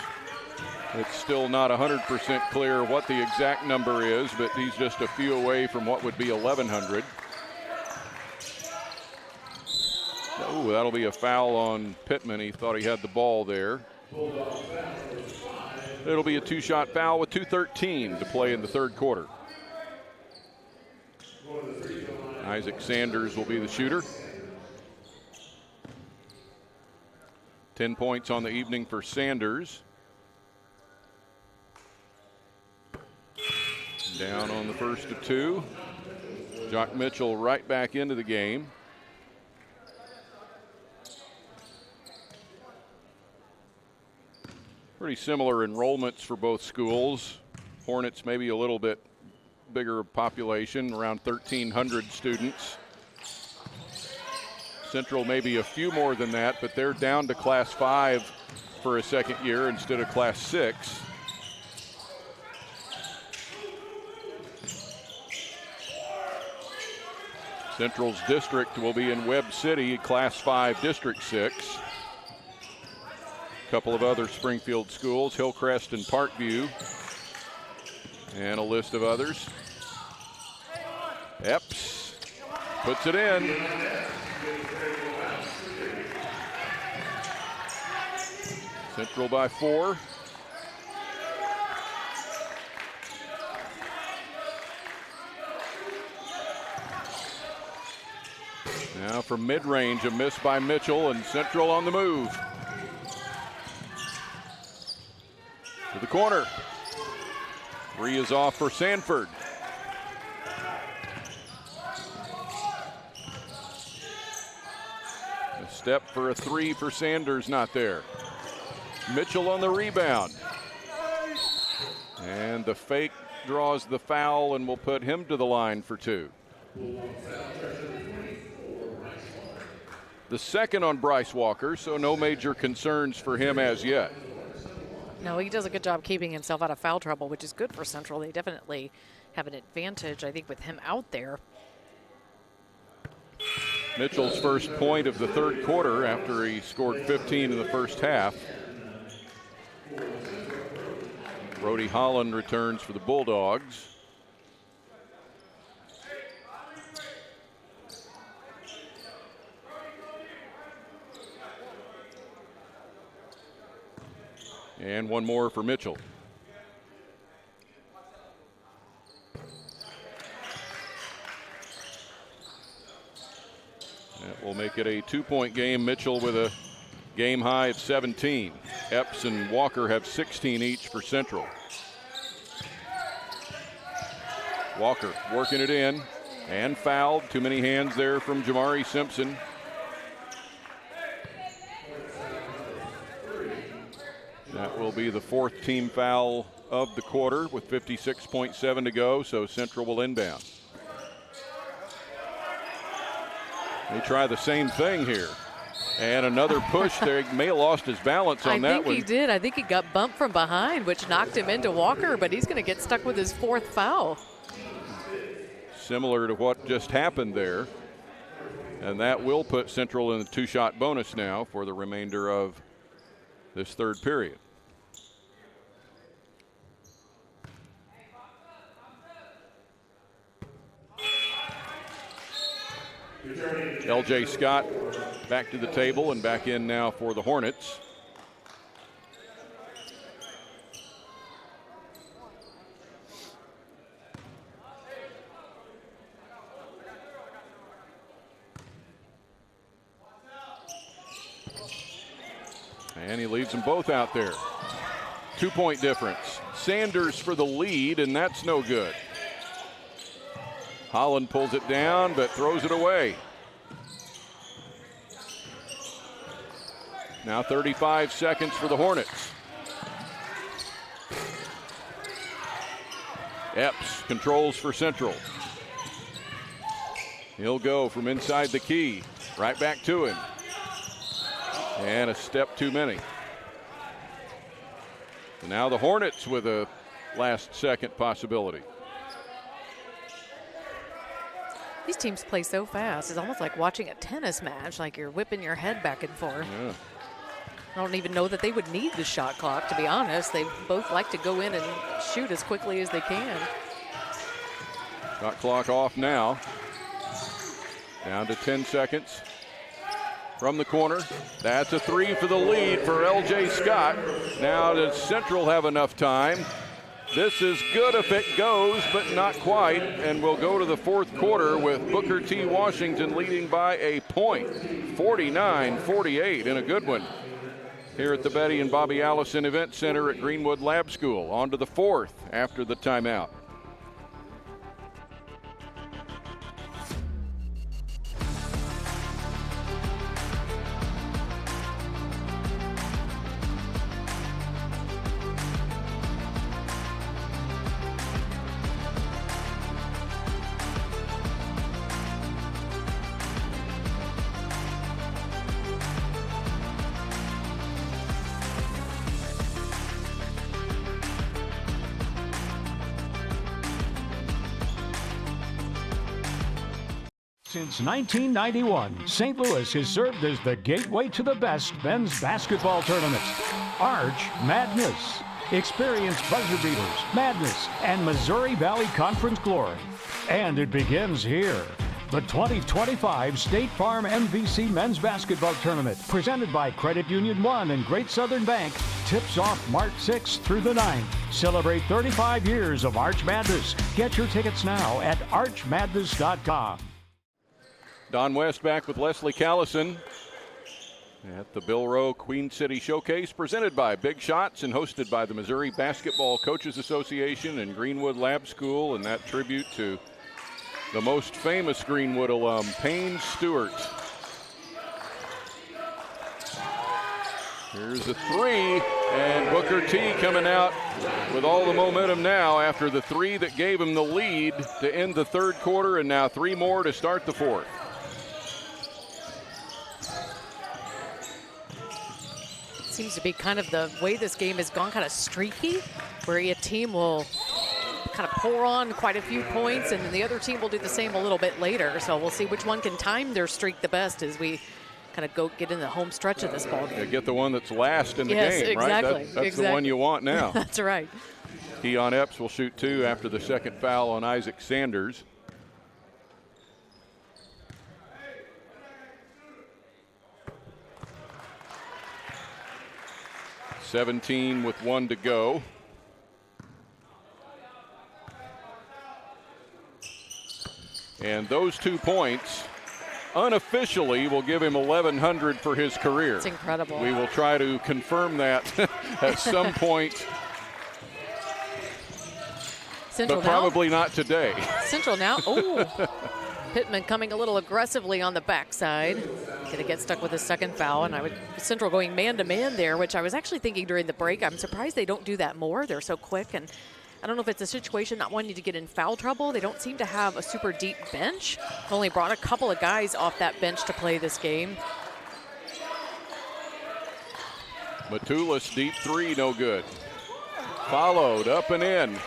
It's still not 100% clear what the exact number is, but he's just a few away from what would be 1,100. Oh, that'll be a foul on Pittman. He thought he had the ball there. It'll be a 2-shot foul with 2:13 to play in the third quarter. Isaac Sanders will be the shooter. 10 points on the evening for Sanders. Down on the first of 2. Jock Mitchell right back into the game. Pretty similar enrollments for both schools. Hornets maybe a little bit bigger population, around 1,300 students. Central maybe a few more than that, but they're down to Class 5 for a second year instead of Class 6. Central's district will be in Webb City, Class 5, District 6. A couple of other Springfield schools, Hillcrest and Parkview, and a list of others. Epps puts it in. Central by 4. Now from mid-range, a miss by Mitchell, and Central on the move. To the corner. 3 is off for Sanford. A step for a 3 for Sanders, not there. Mitchell on the rebound. And the fake draws the foul and will put him to the line for 2. The second on Bryce Walker, so no major concerns for him as yet. No, he does a good job keeping himself out of foul trouble, which is good for Central. They definitely have an advantage, I think, with him out there. Mitchell's first point of the third quarter after he scored 15 in the first half. Brody Holland returns for the Bulldogs. And one more for Mitchell. That will make it a 2-point game. Mitchell with a game high of 17. Epps and Walker have 16 each for Central. Walker working it in and fouled. Too many hands there from Jamari Simpson. That will be the 4th team foul of the quarter with 56.7 to go, so Central will inbound. They try the same thing here. And another push there. He may have lost his balance on that one. I think he did. I think he got bumped from behind, which knocked him into Walker, but he's going to get stuck with his 4th foul. Similar to what just happened there. And that will put Central in the 2-shot bonus now for the remainder of this third period. LJ Scott back to the table and back in now for the Hornets. And he leaves them both out there. 2-point difference. Sanders for the lead, and that's no good. Holland pulls it down, but throws it away. Now 35 seconds for the Hornets. Epps controls for Central. He'll go from inside the key. Right back to him. And a step too many. And now the Hornets with a last-second possibility. These teams play so fast. It's almost like watching a tennis match, like you're whipping your head back and forth. Yeah. I don't even know that they would need the shot clock, to be honest. They both like to go in and shoot as quickly as they can. Shot clock off now. Down to 10 seconds. From the corner. That's a 3 for the lead for LJ Scott. Now does Central have enough time? This is good if it goes, but not quite. And we'll go to the fourth quarter with Booker T. Washington leading by a point. 49-48 in a good one. Here at the Betty and Bobby Allison Event Center at Greenwood Lab School. On to the fourth after the timeout. Since 1991, St. Louis has served as the gateway to the best men's basketball tournaments. Arch Madness. Experience buzzer beaters, madness, and Missouri Valley Conference glory. And it begins here. The 2025 State Farm MVC Men's Basketball Tournament, presented by Credit Union 1 and Great Southern Bank, tips off March 6th through the 9th. Celebrate 35 years of Arch Madness. Get your tickets now at archmadness.com. Don West back with Leslie Callison at the Bill Rowe Queen City Showcase, presented by Big Shots and hosted by the Missouri Basketball Coaches Association and Greenwood Lab School, and that tribute to the most famous Greenwood alum, Payne Stewart. Here's a three, and Booker T coming out with all the momentum now after the three that gave him the lead to end the third quarter, and now three more to start the fourth. Seems to be kind of the way this game has gone, kind of streaky, where a team will kind of pour on quite a few points, and then the other team will do the same a little bit later. So we'll see which one can time their streak the best as we kind of go get in the home stretch of this ball game. Yeah, get the one that's last in the yes, game, exactly, right? That's the one you want now. That's right. Keion Epps will shoot two after the second foul on Isaac Sanders. (17 with 1 to go). And those 2 points unofficially will give him 1,100 for his career. It's incredible. We will try to confirm that at some point, Central but probably not today. Central now. Oh, Pittman coming a little aggressively on the backside. Going to get stuck with his second foul, and Central going man-to-man there, which I was actually thinking during the break. I'm surprised they don't do that more. They're so quick, and I don't know if it's a situation not wanting to get in foul trouble. They don't seem to have a super deep bench. Only brought a couple of guys off that bench to play this game. Matulis deep three, no good. Followed up and in,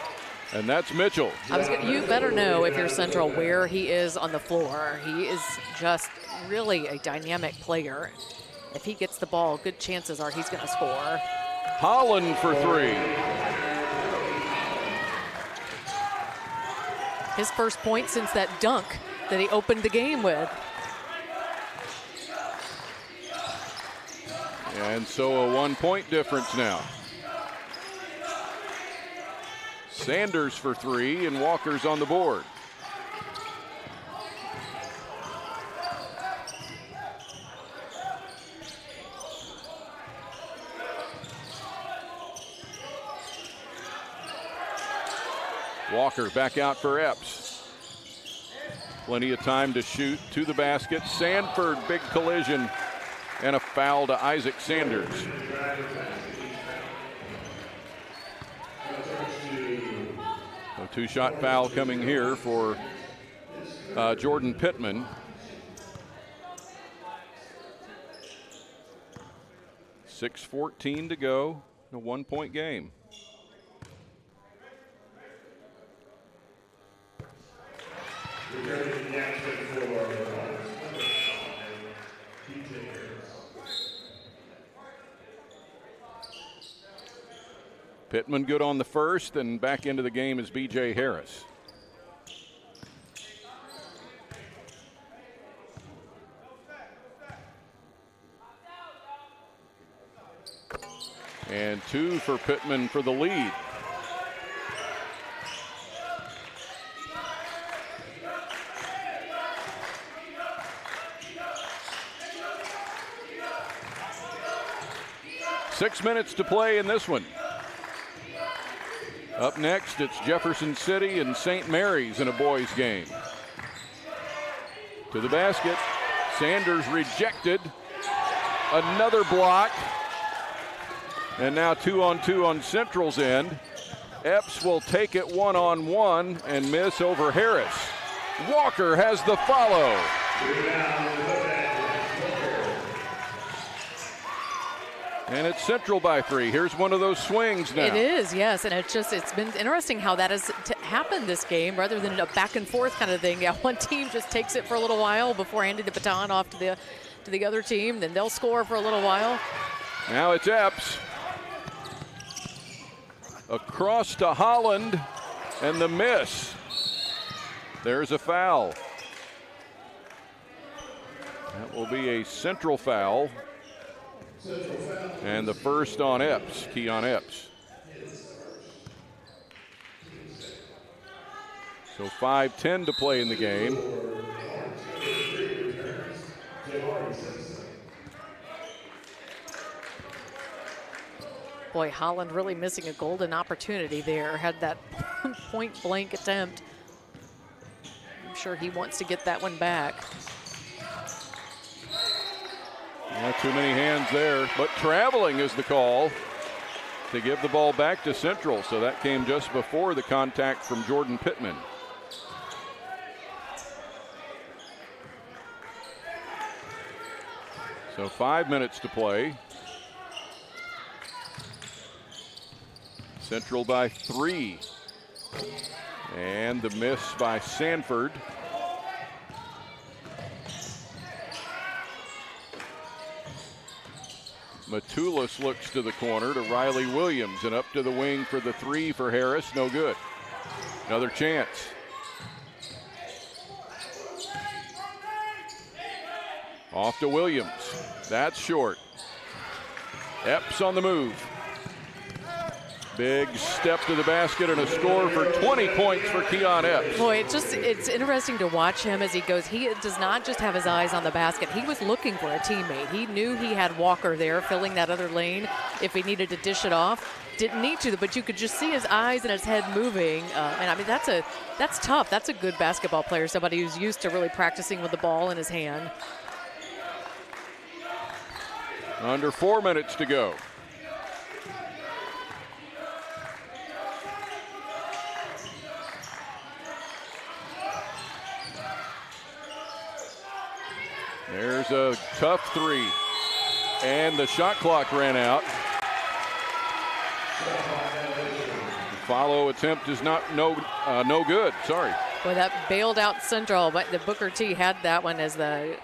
and that's Mitchell. You better know, if you're Central, where he is on the floor. He is just really a dynamic player. If he gets the ball, good chances are he's going to score. Holland for three. His first point since that dunk that he opened the game with. And so a 1 point difference now. Sanders for three, and Walker's on the board. Walker back out for Epps. Plenty of time to shoot to the basket. Sanford, big collision, and a foul to Isaac Sanders. A two-shot foul coming here for Jordan Pittman. 6:14 to go, a 1 point game. Pittman good on the first, and back into the game is B.J. Harris. And two for Pittman for the lead. Six minutes to play in this one. Up next, it's Jefferson City and St. Mary's in a boys game. To the basket, Sanders rejected. Another block. And now 2-on-2 on Central's end. Epps will take it 1-on-1 and miss over Harris. Walker has the follow. And it's Central by three. Here's one of those swings now. It is, yes, and it's been interesting how that has happened this game, rather than a back and forth kind of thing. Yeah, one team just takes it for a little while before handing the baton off to the other team, then they'll score for a little while. Now it's Epps. Across to Holland, and the miss. There's a foul. That will be a Central foul. And the first on Epps, Keion Epps. So 5:10 to play in the game. Boy, Holland really missing a golden opportunity there. Had that point-blank attempt. I'm sure he wants to get that one back. Not too many hands there, but traveling is the call to give the ball back to Central. So that came just before the contact from Jordan Pittman. So 5 minutes to play. Central by 3. And the miss by Sanford. Matulis looks to the corner to Riley Williams, and up to the wing for the 3 for Harris. No good. Another chance. Off to Williams. That's short. Epps on the move. Big step to the basket and a score for 20 points for Keion Epps. Boy, it's interesting to watch him as he goes. He does not just have his eyes on the basket. He was looking for a teammate. He knew he had Walker there filling that other lane if he needed to dish it off. Didn't need to, but you could just see his eyes and his head moving. And I mean, that's tough. That's a good basketball player, somebody who's used to really practicing with the ball in his hand. Under 4 minutes to go. There's a tough 3. And the shot clock ran out. The follow attempt is no good. Sorry. Well, that bailed out Central, but the Booker T had that one as their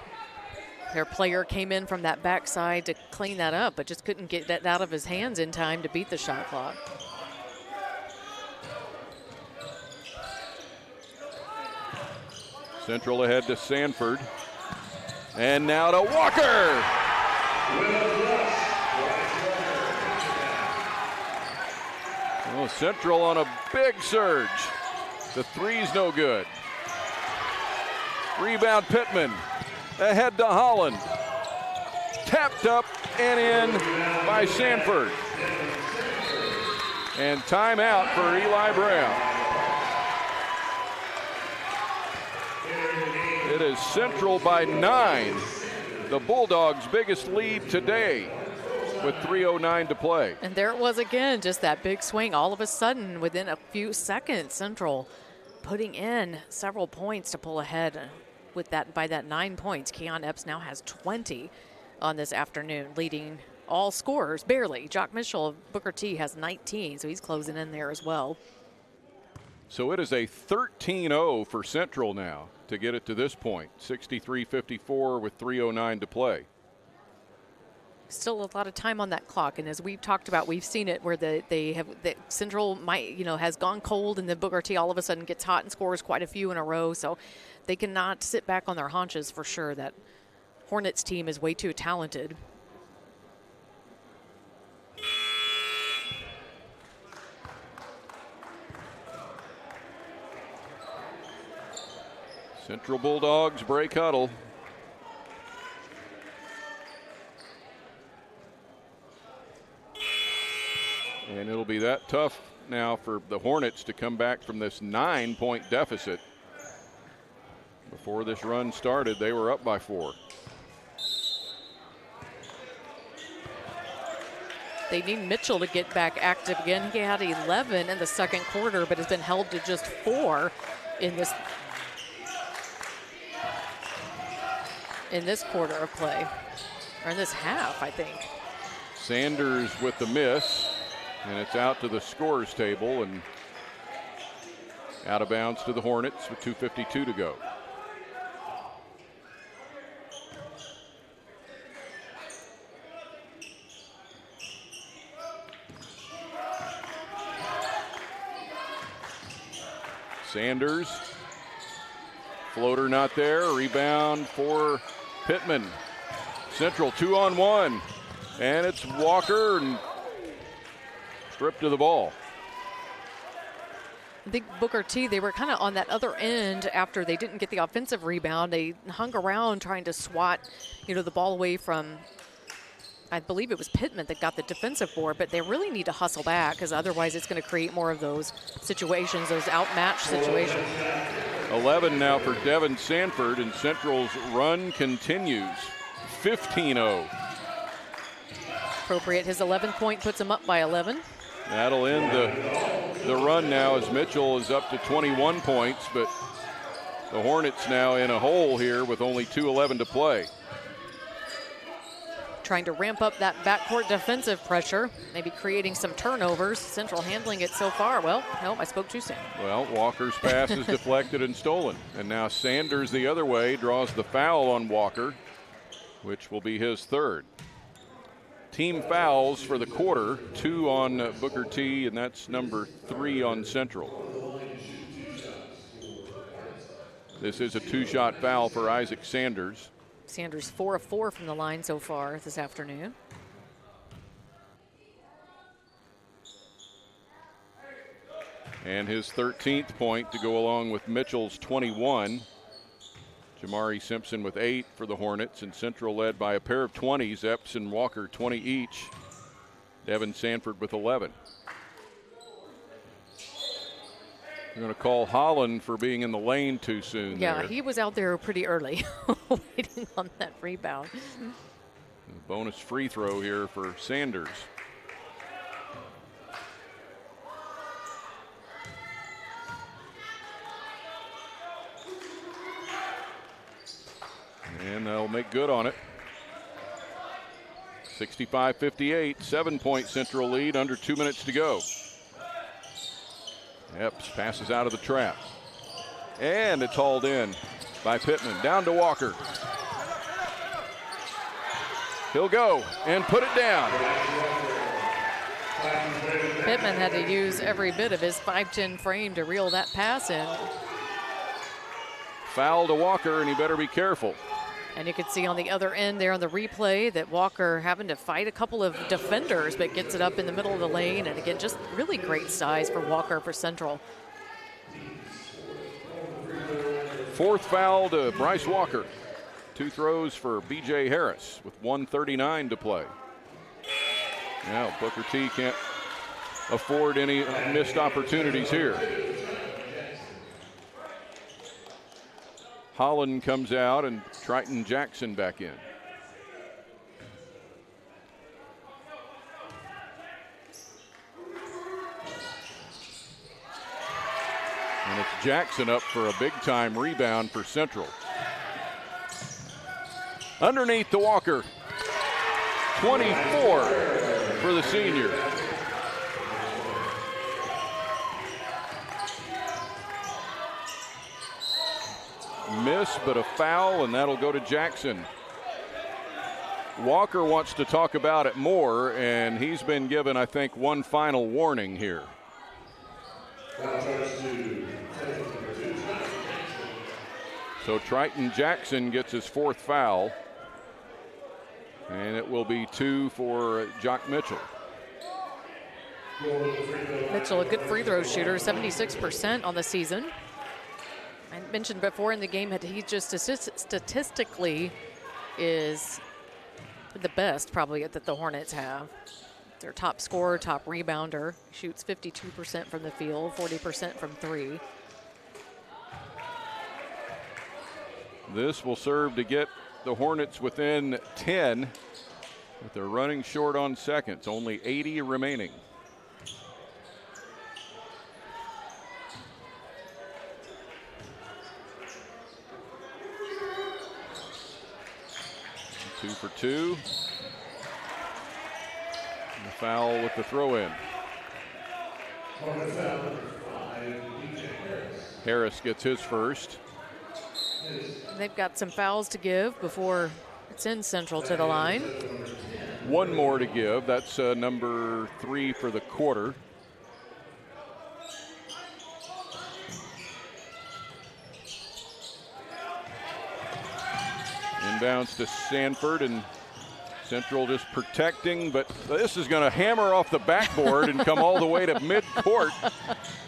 player came in from that backside to clean that up, but just couldn't get that out of his hands in time to beat the shot clock. Central ahead to Sanford. And now to Walker. Oh, Central on a big surge. The 3's no good. Rebound Pittman. Ahead to Holland. Tapped up and in by Sanford. And timeout for Eli Brown. It is Central by 9. The Bulldogs' biggest lead today with 3:09 to play. And there it was again, just that big swing. All of a sudden, within a few seconds, Central putting in several points to pull ahead with that. By that 9 points, Keion Epps now has 20 on this afternoon, leading all scorers barely. Jock Mitchell of Booker T has 19, so he's closing in there as well. So it is a 13-0 for Central now to get it to this point. 63-54 with 3:09 to play. Still a lot of time on that clock, and as we've talked about, we've seen it where the Central might, has gone cold, and then Booker T all of a sudden gets hot and scores quite a few in a row. So they cannot sit back on their haunches for sure. That Hornets team is way too talented. Central Bulldogs break huddle. And it'll be that tough now for the Hornets to come back from this 9-point deficit. Before this run started, they were up by 4. They need Mitchell to get back active again. He had 11 in the second quarter, but has been held to just 4 in this quarter of play, or in this half, I think. Sanders with the miss, and it's out to the scorers table and out of bounds to the Hornets with 2:52 to go. Sanders, floater not there, rebound for Pittman. Central 2-on-1, and it's Walker and stripped to the ball. I think Booker T, they were kind of on that other end after they didn't get the offensive rebound. They hung around trying to swat, the ball away from I believe it was Pittman that got the defensive board, but they really need to hustle back because otherwise it's going to create more of those situations, those outmatched situations. 11 now for Devin Sanford, and Central's run continues. 15-0. Appropriate. His 11th point puts him up by 11. That'll end the run now as Mitchell is up to 21 points, but the Hornets now in a hole here with only 2:11 to play. Trying to ramp up that backcourt defensive pressure, maybe creating some turnovers. Central handling it so far. Well, no, I spoke too soon. Well, Walker's pass is deflected and stolen. And now Sanders the other way draws the foul on Walker, which will be his third. Team fouls for the quarter, 2 on Booker T, and that's number 3 on Central. This is a 2-shot foul for Isaac Sanders. Sanders 4 of 4 from the line so far this afternoon. And his 13th point to go along with Mitchell's 21. Jamari Simpson with 8 for the Hornets, and Central led by a pair of 20s, Epps and Walker 20 each. Devin Sanford with 11. You're going to call Holland for being in the lane too soon. Yeah, there. he was out there pretty early waiting on that rebound. A bonus free throw here for Sanders. And they'll make good on it. 65-58, 7-point Central lead, under 2 minutes to go. Epps passes out of the trap. And it's hauled in by Pittman. Down to Walker. He'll go and put it down. Pittman had to use every bit of his 5'10" frame to reel that pass in. Foul to Walker, and he better be careful. And you can see on the other end there on the replay that Walker having to fight a couple of defenders, but gets it up in the middle of the lane. And again, just really great size for Walker for Central. 4th foul to Bryce Walker. 2 throws for B.J. Harris with 1:39 to play. Now Booker T can't afford any missed opportunities here. Holland comes out and Triton Jackson back in. And it's Jackson up for a big-time rebound for Central. Underneath to Walker. 24 for the senior. Miss, but a foul, and that'll go to Jackson. Walker wants to talk about it more, and he's been given, I think, one final warning here. So Triton Jackson gets his 4th foul, and it will be 2 for Jock Mitchell. Mitchell, a good free throw shooter, 76% on the season. I mentioned before in the game that he just statistically is the best probably that the Hornets have. Their top scorer, top rebounder, shoots 52% from the field, 40% from 3. This will serve to get the Hornets within 10, but they're running short on seconds, only 80 remaining. Two for 2. And the foul with the throw-in. Harris gets his first. They've got some fouls to give before it sends Central to the line. One more to give. That's number 3 for the quarter. Inbounds to Sanford, and Central just protecting, but this is going to hammer off the backboard and come all the way to midcourt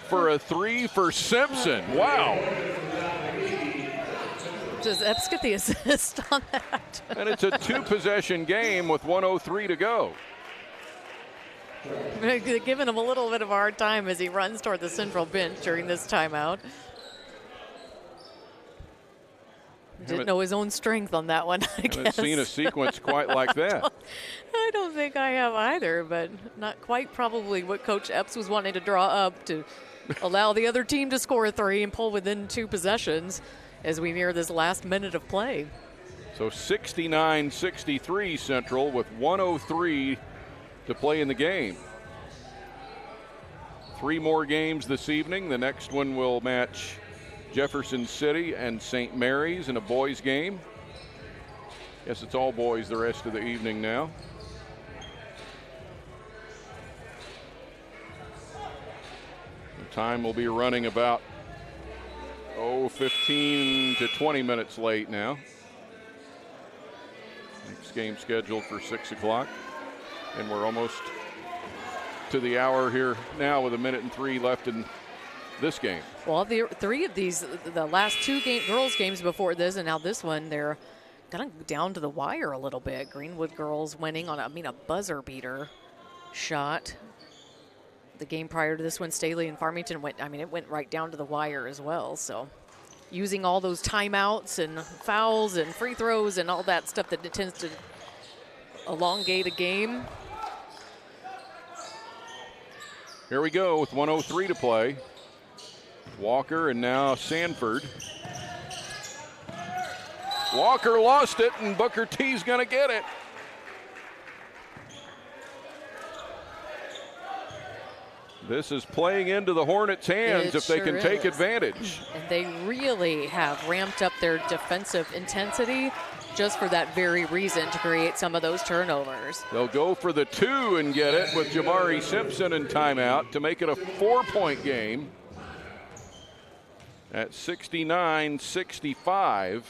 for a 3 for Simpson. Wow. Does Epps get the assist on that? And it's a 2-possession game with 1:03 to go. Giving him a little bit of a hard time as he runs toward the central bench during this timeout. Didn't know his own strength on that one, I haven't guess. seen a sequence quite like that. I don't think I have either, but not quite probably what Coach Epps was wanting to draw up to allow the other team to score a 3 and pull within 2 possessions as we near this last minute of play. So 69-63 Central with 1:03 to play in the game. 3 more games this evening. The next one will match Jefferson City and St. Mary's in a boys game. Guess it's all boys the rest of the evening now. The time will be running about 15 to 20 minutes late now. Next game scheduled for 6 o'clock. And we're almost to the hour here now with 1:03 left in this game. Well, the 3 of these, the last 2 girls games before this, and now this one, they're kind of down to the wire a little bit. Greenwood girls winning on, a buzzer beater shot. The game prior to this one, Staley and Farmington it went right down to the wire as well. So using all those timeouts and fouls and free throws and all that stuff that tends to elongate a game. Here we go with 1:03 to play. Walker and now Sanford. Walker lost it, and Booker T's going to get it. This is playing into the Hornets' hands if they can take advantage. And they really have ramped up their defensive intensity just for that very reason, to create some of those turnovers. They'll go for the 2 and get it with Jabari Simpson in timeout to make it a 4-point game at 69-65.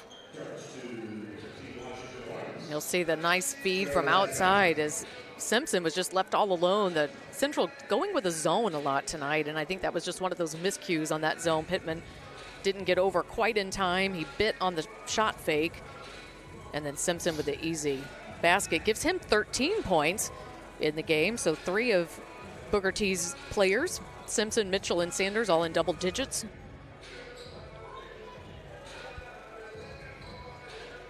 You'll see the nice feed from outside as Simpson was just left all alone. The Central going with a zone a lot tonight, and I think that was just one of those miscues on that zone. Pittman didn't get over quite in time. He bit on the shot fake, and then Simpson with the easy basket gives him 13 points in the game. So 3 of Booker T's players, Simpson, Mitchell, and Sanders, all in double digits.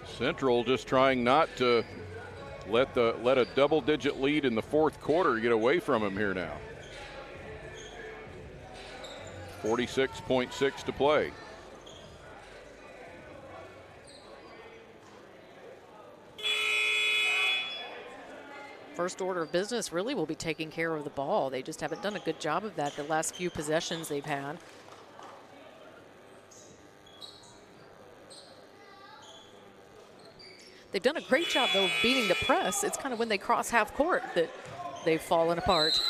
Central just trying not to let a double-digit lead in the 4th quarter get away from him here now. 46.6 to play. First order of business really will be taking care of the ball. They just haven't done a good job of that the last few possessions they've had. They've done a great job, though, of beating the press. It's kind of when they cross half court that they've fallen apart.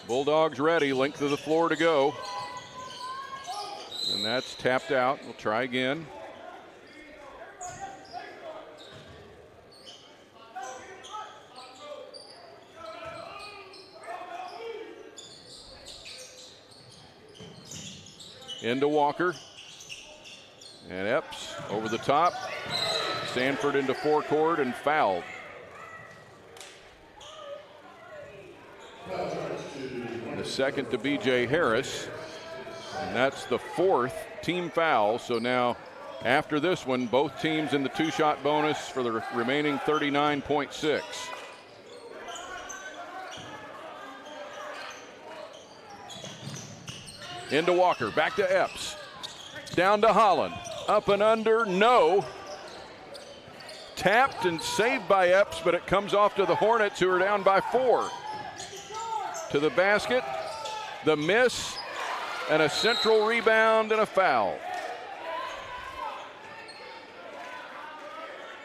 Bulldogs ready, length of the floor to go. And that's tapped out. We'll try again. Into Walker. And Epps over the top. Sanford into forecourt and fouled. The second to B.J. Harris. And that's the 4th team foul. So now after this one, both teams in the 2-shot bonus for the remaining 39.6. Into Walker, back to Epps. Down to Holland. Up and under, no. Tapped and saved by Epps, but it comes off to the Hornets, who are down by 4. To the basket, the miss, and a Central rebound and a foul.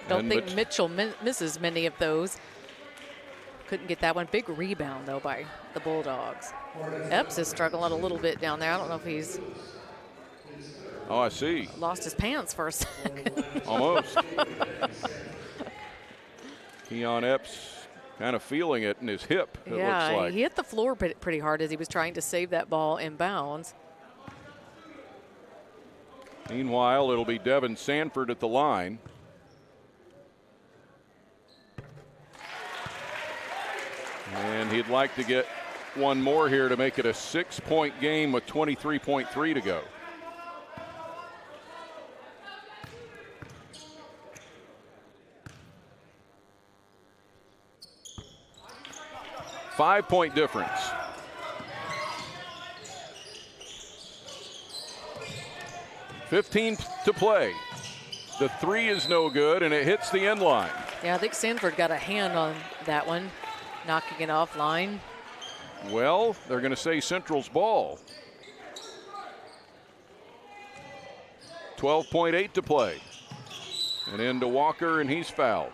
Don't think Mitchell misses many of those. Couldn't get that one. Big rebound, though, by the Bulldogs. Epps is struggling a little bit down there. I don't know if he's Oh, I see. lost his pants for a second. Almost. Keion Epps kind of feeling it in his hip, it looks like. He hit the floor pretty hard as he was trying to save that ball in bounds. Meanwhile, it'll be Devin Sanford at the line. And he'd like to get one more here to make it a 6-point game with 23.3 to go. Five-point difference. $15 to play. The three is no good, and it hits the end line. Yeah, I think Sanford got a hand on that one, knocking it offline. Well, they're going to say Central's ball. 12.8 to play. And into Walker, and he's fouled.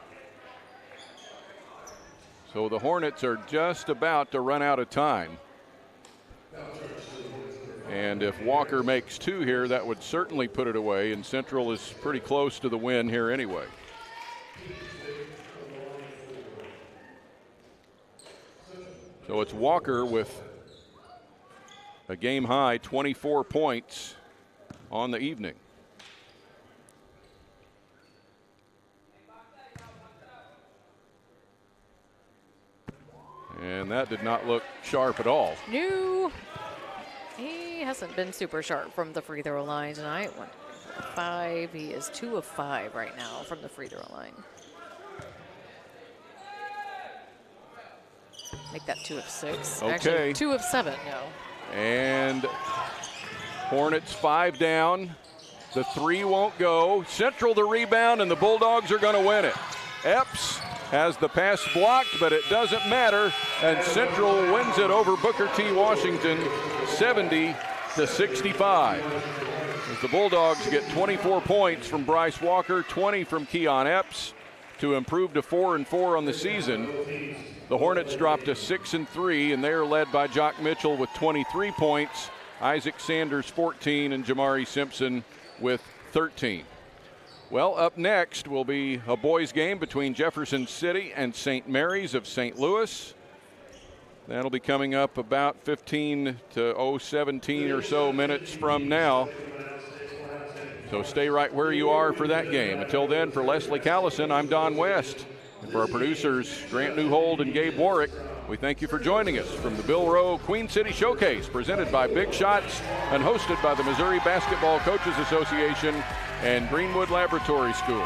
So the Hornets are just about to run out of time. And if Walker makes two here, that would certainly put it away, and Central is pretty close to the win here anyway. So it's Walker with a game-high 24 points on the evening. And that did not look sharp at all. No, he hasn't been super sharp from the free throw line tonight. 1, 5, he is 2 of 5 right now from the free throw line. Make that 2 of 6. Okay. Actually, 2 of 7, no. And Hornets 5 down. The three won't go. Central the rebound, and the Bulldogs are going to win it. Epps has the pass blocked, but it doesn't matter, and Central wins it over Booker T. Washington 70-65. As the Bulldogs get 24 points from Bryce Walker, 20 from Keion Epps to improve to 4-4 on the season. The Hornets dropped to 6-3, and they are led by Jock Mitchell with 23 points, Isaac Sanders 14, and Jamari Simpson with 13. Well, up next will be a boys' game between Jefferson City and St. Mary's of St. Louis. That'll be coming up about 15 to 17 or so minutes from now. So stay right where you are for that game. Until then, for Leslie Callison, I'm Don West. And for our producers, Grant Newhold and Gabe Warwick, we thank you for joining us from the Bill Rowe Queen City Showcase, presented by Big Shots and hosted by the Missouri Basketball Coaches Association and Greenwood Laboratory School.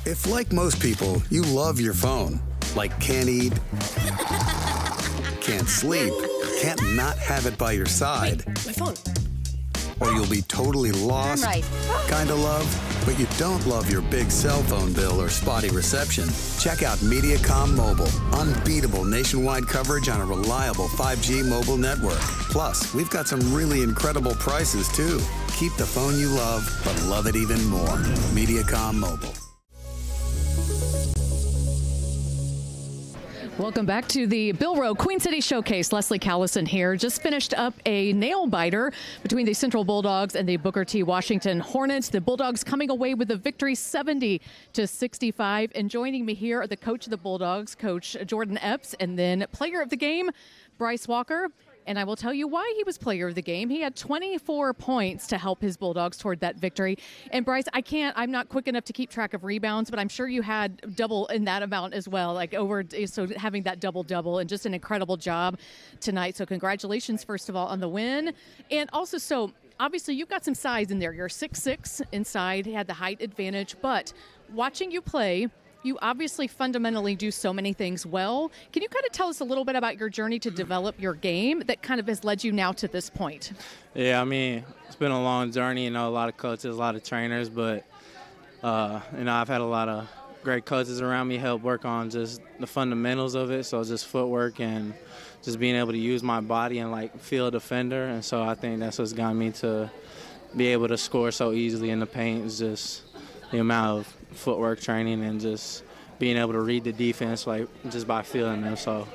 If, like most people, you love your phone, like can't eat, can't sleep, can't not have it by your side, My phone. Or you'll be totally lost, kinda love, but you don't love your big cell phone bill or spotty reception. Check out Mediacom Mobile. Unbeatable nationwide coverage on a reliable 5G mobile network. Plus, we've got some really incredible prices, too. Keep the phone you love, but love it even more. Mediacom Mobile. Welcome back to the Bill Rowe Queen City Showcase. Leslie Callison here. Just finished up a nail biter between the Central Bulldogs and the Booker T. Washington Hornets. The Bulldogs coming away with a victory 70-65. And joining me here are the coach of the Bulldogs, Coach Jordan Epps, and then player of the game, Bryce Walker. And I will tell you why he was player of the game. He had 24 points to help his Bulldogs toward that victory. And Bryce, I'm not quick enough to keep track of rebounds, but I'm sure you had double in that amount as well, so having that double-double, and just an incredible job tonight. So congratulations, first of all, on the win. And also, so obviously you've got some size in there. You're 6'6" inside, had the height advantage, but watching you play, you obviously fundamentally do so many things well. Can you kind of tell us a little bit about your journey to develop your game that kind of has led you now to this point? Yeah, I mean, it's been a long journey, a lot of coaches, a lot of trainers, but, I've had a lot of great coaches around me help work on just the fundamentals of it, so just footwork and just being able to use my body and, feel a defender. And so I think that's what's gotten me to be able to score so easily in the paint is just the amount of footwork training and just being able to read the defense just by feeling them. So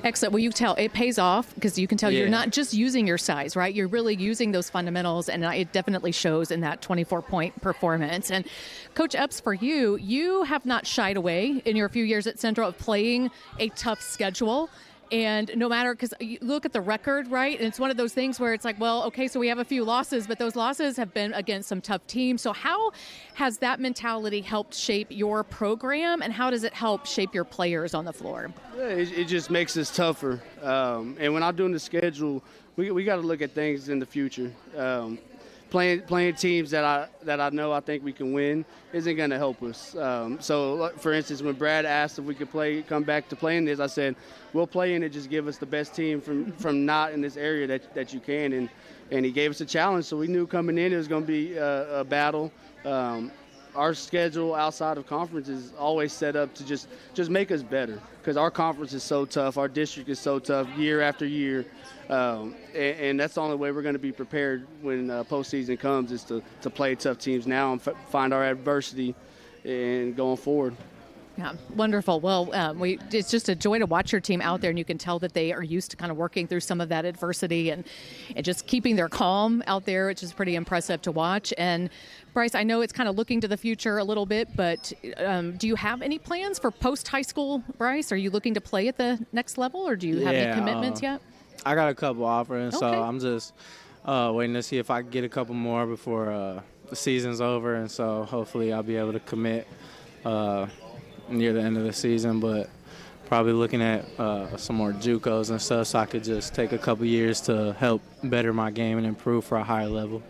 excellent. Well, you tell it pays off because you can tell you're not just using your size, right? You're really using those fundamentals, and it definitely shows in that 24-point performance. And Coach Epps, for you have not shied away in your few years at Central of playing a tough schedule. And no matter, because you look at the record, right, and it's one of those things where it's okay, so we have a few losses, but those losses have been against some tough teams. So how has that mentality helped shape your program, and how does it help shape your players on the floor? It just makes us tougher. And when I'm doing the schedule, we got to look at things in the future. Playing teams that I know I think we can win isn't going to help us. So, for instance, when Brad asked if we could come back to playing this, I said, we'll play in it, just give us the best team from not in this area that you can. And he gave us a challenge, so we knew coming in it was going to be a battle. Our schedule outside of conference is always set up to just make us better because our conference is so tough. Our district is so tough year after year. And that's the only way we're going to be prepared when postseason comes is to play tough teams now and find our adversity and going forward. Yeah, wonderful. Well, it's just a joy to watch your team out there, and you can tell that they are used to kind of working through some of that adversity and just keeping their calm out there, which is pretty impressive to watch. And Bryce, I know it's kind of looking to the future a little bit, but do you have any plans for post-high school, Bryce? Are you looking to play at the next level, or do you have any commitments yet? I got a couple offers, so I'm just waiting to see if I can get a couple more before the season's over, and so hopefully I'll be able to commit near the end of the season, but probably looking at some more JUCOs and stuff so I could just take a couple years to help better my game and improve for a higher level.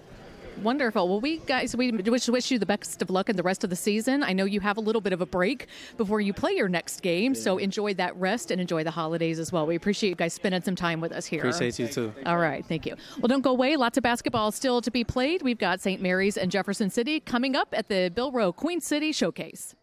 Wonderful. Well, we wish you the best of luck in the rest of the season. I know you have a little bit of a break before you play your next game, so enjoy that rest and enjoy the holidays as well. We appreciate you guys spending some time with us here. Appreciate you too. All right, thank you. Well, don't go away. Lots of basketball still to be played. We've got St. Mary's and Jefferson City coming up at the Bill Rowe Queen City Showcase.